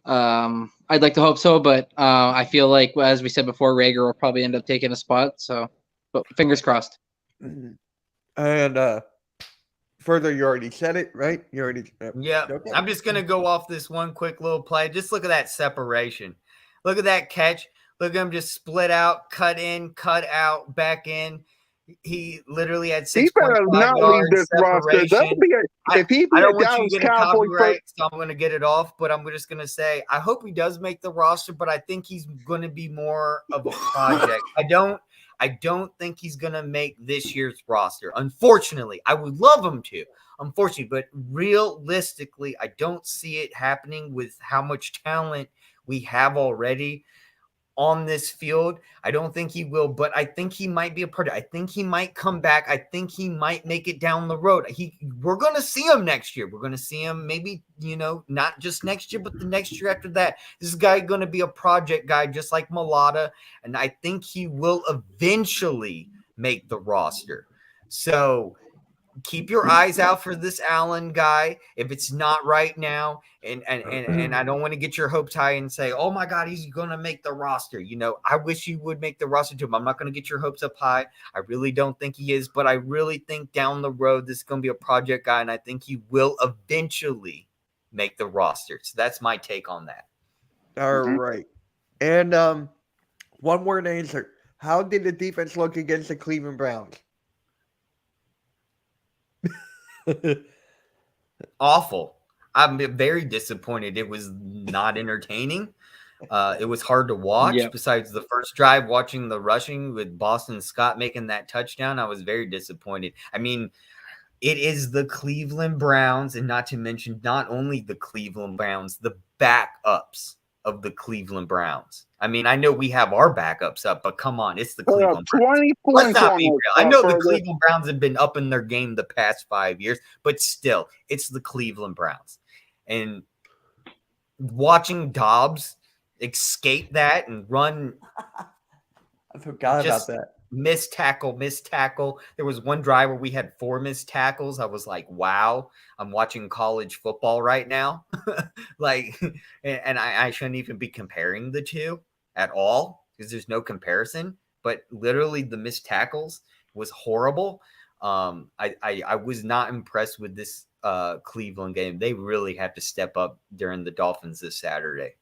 I'd like to hope so, but I feel like, as we said before, Rager will probably end up taking a spot. So, but fingers crossed. Mhm. And further, you already said it, right? You already. Yeah, Okay. I'm just gonna go off this one quick little play. Just look at that separation. Look at that catch. Look at him just split out, cut in, cut out, back in. He literally had He 6.5 better not leave yards this roster. separation. If he I be a don't want you Dallas to get a Cowboy copyright, so I'm going to get it off. But I'm just going to say, I hope he does make the roster, but I think he's going to be more of a project. I don't think he's going to make this year's roster. Unfortunately, I would love him to. Unfortunately, but realistically, I don't see it happening with how much talent we have already on this field. I don't think he will, but I think he might be a part of it. I think he might come back. I think he might make it down the road. We're going to see him next year. We're going to see him maybe, not just next year, but the next year after that. This guy going to be a project guy just like Mulata, and I think he will eventually make the roster. So keep your eyes out for this Allen guy. If it's not right now, and I don't want to get your hopes high and say, oh my God, he's gonna make the roster. I wish he would make the roster too. I'm not gonna get your hopes up high. I really don't think he is, but I really think down the road this is gonna be a project guy, and I think he will eventually make the roster. So that's my take on that. All right. And one word answer. How did the defense look against the Cleveland Browns? Awful. I'm very disappointed. It was not entertaining. It was hard to watch. Yep. Besides the first drive, watching the rushing with Boston Scott making that touchdown, I was very disappointed. I mean, it is the Cleveland Browns, and not to mention not only the Cleveland Browns, the backups of the Cleveland Browns. I mean, I know we have our backups up, but come on, it's the Cleveland Browns. 20 Let's points not on be real. us, I know the further. Cleveland Browns have been up in their game the past 5 years, but still, it's the Cleveland Browns. And watching Dobbs escape that and run, I forgot just about that. missed tackle. There was one drive where we had 4 missed tackles. I was like, wow, I'm watching college football right now. And I shouldn't even be comparing the two at all because there's no comparison. But literally the missed tackles was horrible. I was not impressed with this Cleveland game. They really have to step up during the Dolphins this Saturday.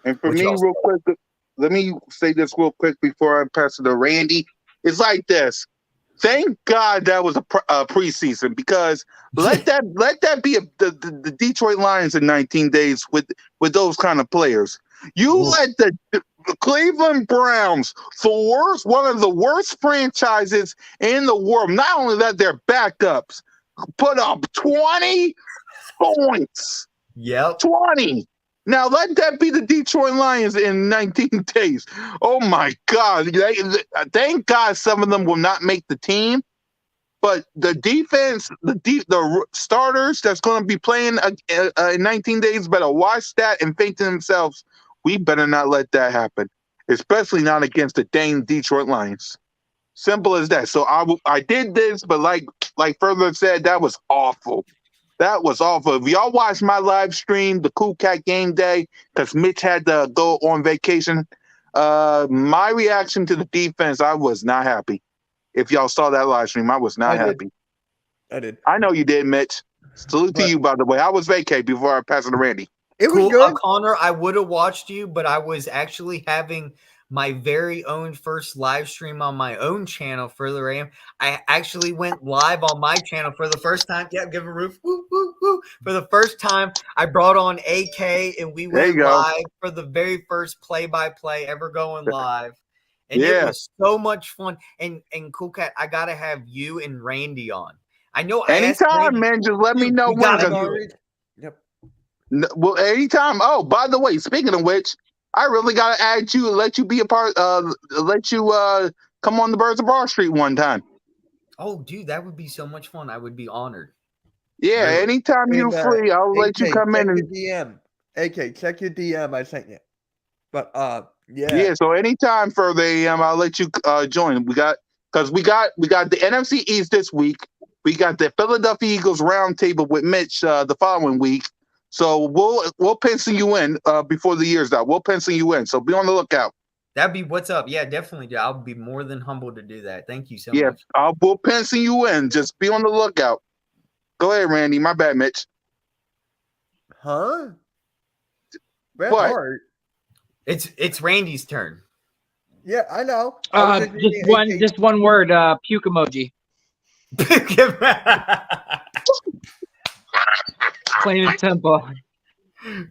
And for me, real quick, let me say this real quick before I pass it to Randy. It's like this. Thank God that was a preseason, because let that be the Detroit Lions in 19 days with those kind of players. Let the Cleveland Browns, one of the worst franchises in the world. Not only that, they're backups, put up 20 points. Yep. 20. Now, let that be the Detroit Lions in 19 days. Oh, my God. Thank God some of them will not make the team. But the defense, the starters that's going to be playing in 19 days better watch that and think to themselves, we better not let that happen, especially not against the dang Detroit Lions. Simple as that. So I did this, but like Further said, that was awful. That was awful. If y'all watched my live stream, the Cool Cat Game Day, because Mitch had to go on vacation, my reaction to the defense, I was not happy. If y'all saw that live stream, I was not happy. I did. I know you did, Mitch. Salute to you, by the way. I was vacay before I passed it to Randy. It was good. Connor, I would have watched you, but I was actually having my very own first live stream on my own channel, Further AM. I actually went live on my channel for the first time. Yeah, give a roof. Woo, woo, woo. For the first time, I brought on AK, and we went live for the very first play-by-play ever going live. And it was so much fun. And Cool Cat, I got to have you and Randy on. I know anytime, man, just let me know when. Yep. Well, anytime. Oh, by the way, speaking of which, I really got to add you and let you be a part, let you come on the Birds of Bar Street one time. Oh, dude, that would be so much fun. I would be honored. Yeah, really. Anytime you're free, I'll let you come in and DM. AK, check your DM. I sent you. But yeah. Yeah, so anytime Further AM, I'll let you join. We got the NFC East this week. We got the Philadelphia Eagles roundtable with Mitch the following week. So we'll pencil you in before the year's out. We'll pencil you in. So be on the lookout. That'd be what's up. Yeah, definitely. Dude. I'll be more than humbled to do that. Thank you so Yeah, much. we'll pencil you in. Just be on the lookout. Go ahead, Randy. My bad, Mitch. Huh? Bret What? Hart? It's Randy's turn. Yeah, I know. I was reading Just one word. Puke emoji. Plain and simple.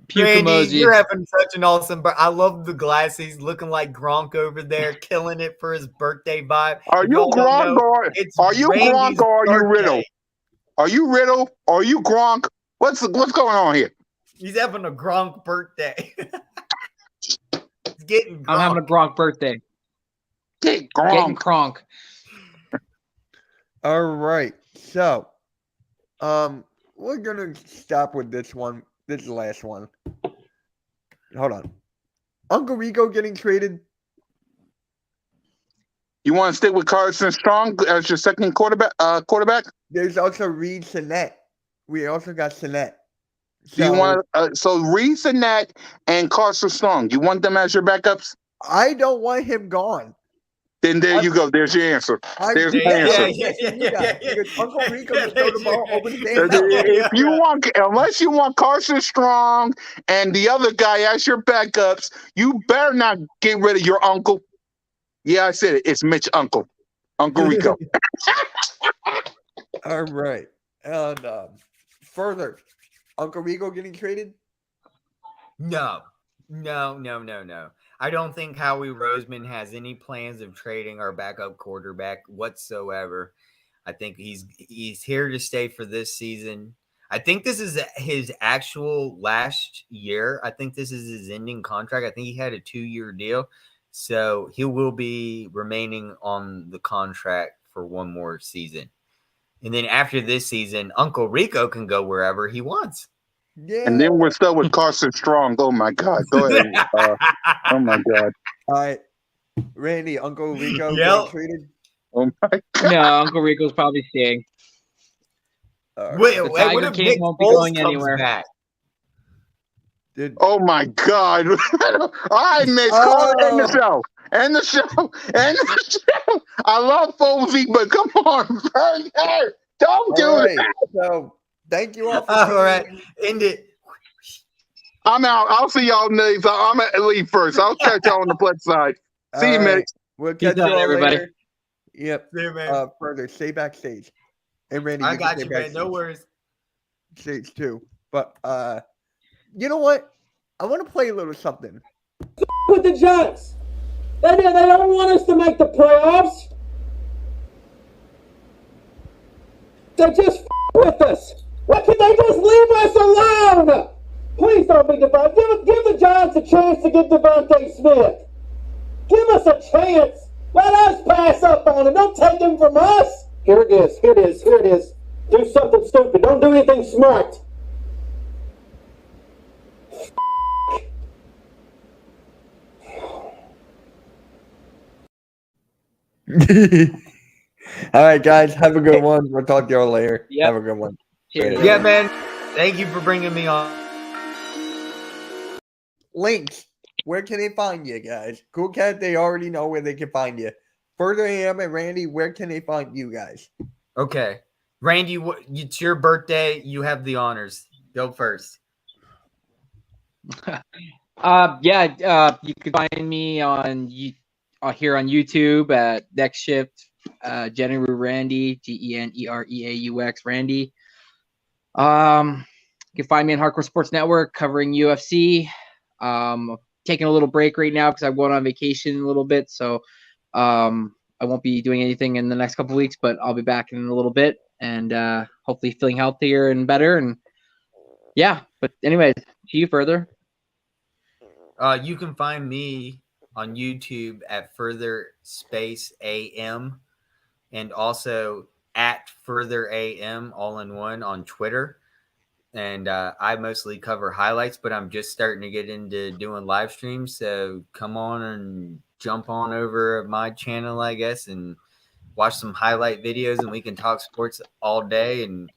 Puke Randy, emoji. you're having such an awesome. I love the glasses, looking like Gronk over there, killing it for his birthday vibe. Are If you y'all don't Gronk know, or it's are you Randy's Gronk or are you birthday. Riddle? Are you Riddle? Or are you Gronk? What's going on here? He's having a Gronk birthday. He's getting Gronk. I'm having a Gronk birthday. Get Getting Gronk. Kronk. All right. So, we're gonna stop with this one. This is the last one. Hold on. Uncle Rico getting traded. You want to stick with Carson Strong as your second quarterback? There's also Reed Sinet. We also got Sinet. Do you want so Reed Sinet and Carson Strong? You want them as your backups? I don't want him gone. Then there you go. There's your answer. There's the answer. Uncle Rico can throw the ball over the damn mountain. If you want, unless you want Carson Strong and the other guy as your backups, you better not get rid of your uncle. Yeah, I said it. It's Mitch Uncle Rico. All right. And further, Uncle Rico getting traded? No. I don't think Howie Roseman has any plans of trading our backup quarterback whatsoever. I think he's here to stay for this season. I think this is his actual last year. I think this is his ending contract. I think he had a 2-year deal. So he will be remaining on the contract for one more season. And then after this season, Uncle Rico can go wherever he wants. Yeah. And then we're still with Carson Strong. Oh my God. Go ahead. Oh my God. All right. Randy, Uncle Rico getting traded? Oh my God. No, Uncle Rico's probably staying. Wait, The Tiger King won't be going anywhere. Back? Oh my God. All right, Mitch. Call it in the show. End the show. I love Fozy, but come on. Don't do it. So thank you all for all right. End it. I'm out. I'll see y'all next. I'm at leave first. I'll catch y'all on the flip side. See you, Mitch. We'll catch you all everybody. later. Yep. See you, man. Further, stay backstage. And Randy, I got you, man. No worries. Stage too. But you know what? I want to play a little something. With the Giants. They don't want us to make the playoffs. They just with us. Why can't they just leave us alone? Please don't be Devontae. Give the Giants a chance to get Devontae Smith. Give us a chance. Let us pass up on him. Don't take him from us. Here it is. Do something stupid. Don't do anything smart. All right, guys. Have a good one. We'll talk to y'all later. Yep. Have a good one. Cheers. Yeah, man. Thank you for bringing me on. Links. Where can they find you guys? Cool Cat, they already know where they can find you. Further AM and Randy, where can they find you guys? Okay. Randy, it's your birthday. You have the honors. Go first. You can find me on here on YouTube at Next Shift, Generu Randy, GENEREAUX Randy. You can find me on Hardcore Sports Network covering UFC. Taking a little break right now because I'm going on vacation a little bit, so I won't be doing anything in the next couple of weeks, but I'll be back in a little bit and hopefully feeling healthier and better. And yeah, but anyways, to you further. You can find me on YouTube at Further Space AM and also at Further AM all in one on Twitter. And I mostly cover highlights, but I'm just starting to get into doing live streams. So come on and jump on over my channel, I guess, and watch some highlight videos, and we can talk sports all day. And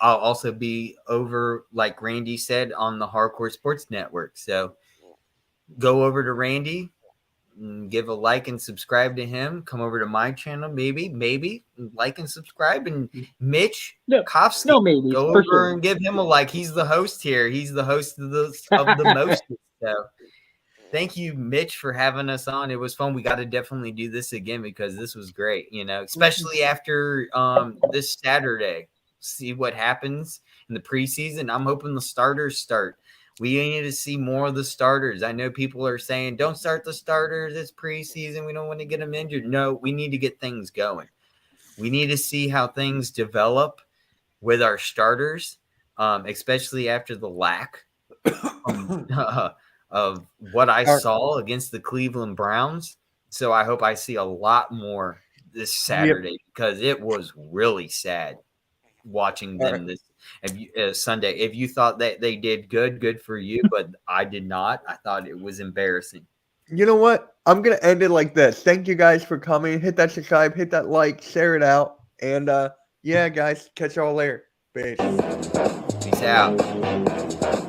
I'll also be over, like Randy said, on the Hardcore Sports Network. So go over to Randy, give a like and subscribe to him. Come over to my channel, maybe like and subscribe. And Mitch Kofsky, no maybes, go for over sure. and give him a like. He's the host here. He's the host of the most. So thank you, Mitch, for having us on. It was fun. We got to definitely do this again because this was great. Especially after this Saturday. See what happens in the preseason. I'm hoping the starters start. We need to see more of the starters. I know people are saying, don't start the starters. It's preseason. We don't want to get them injured. No, we need to get things going. We need to see how things develop with our starters, especially after the lack of what I saw against the Cleveland Browns. So I hope I see a lot more this Saturday because it was really sad watching them this Sunday. If you thought that they did good for you, but I did not. I thought it was embarrassing. You know what? I'm going to end it like this. Thank you guys for coming. Hit that subscribe, hit that like, share it out. And yeah, guys, catch y'all later. Peace. Peace out.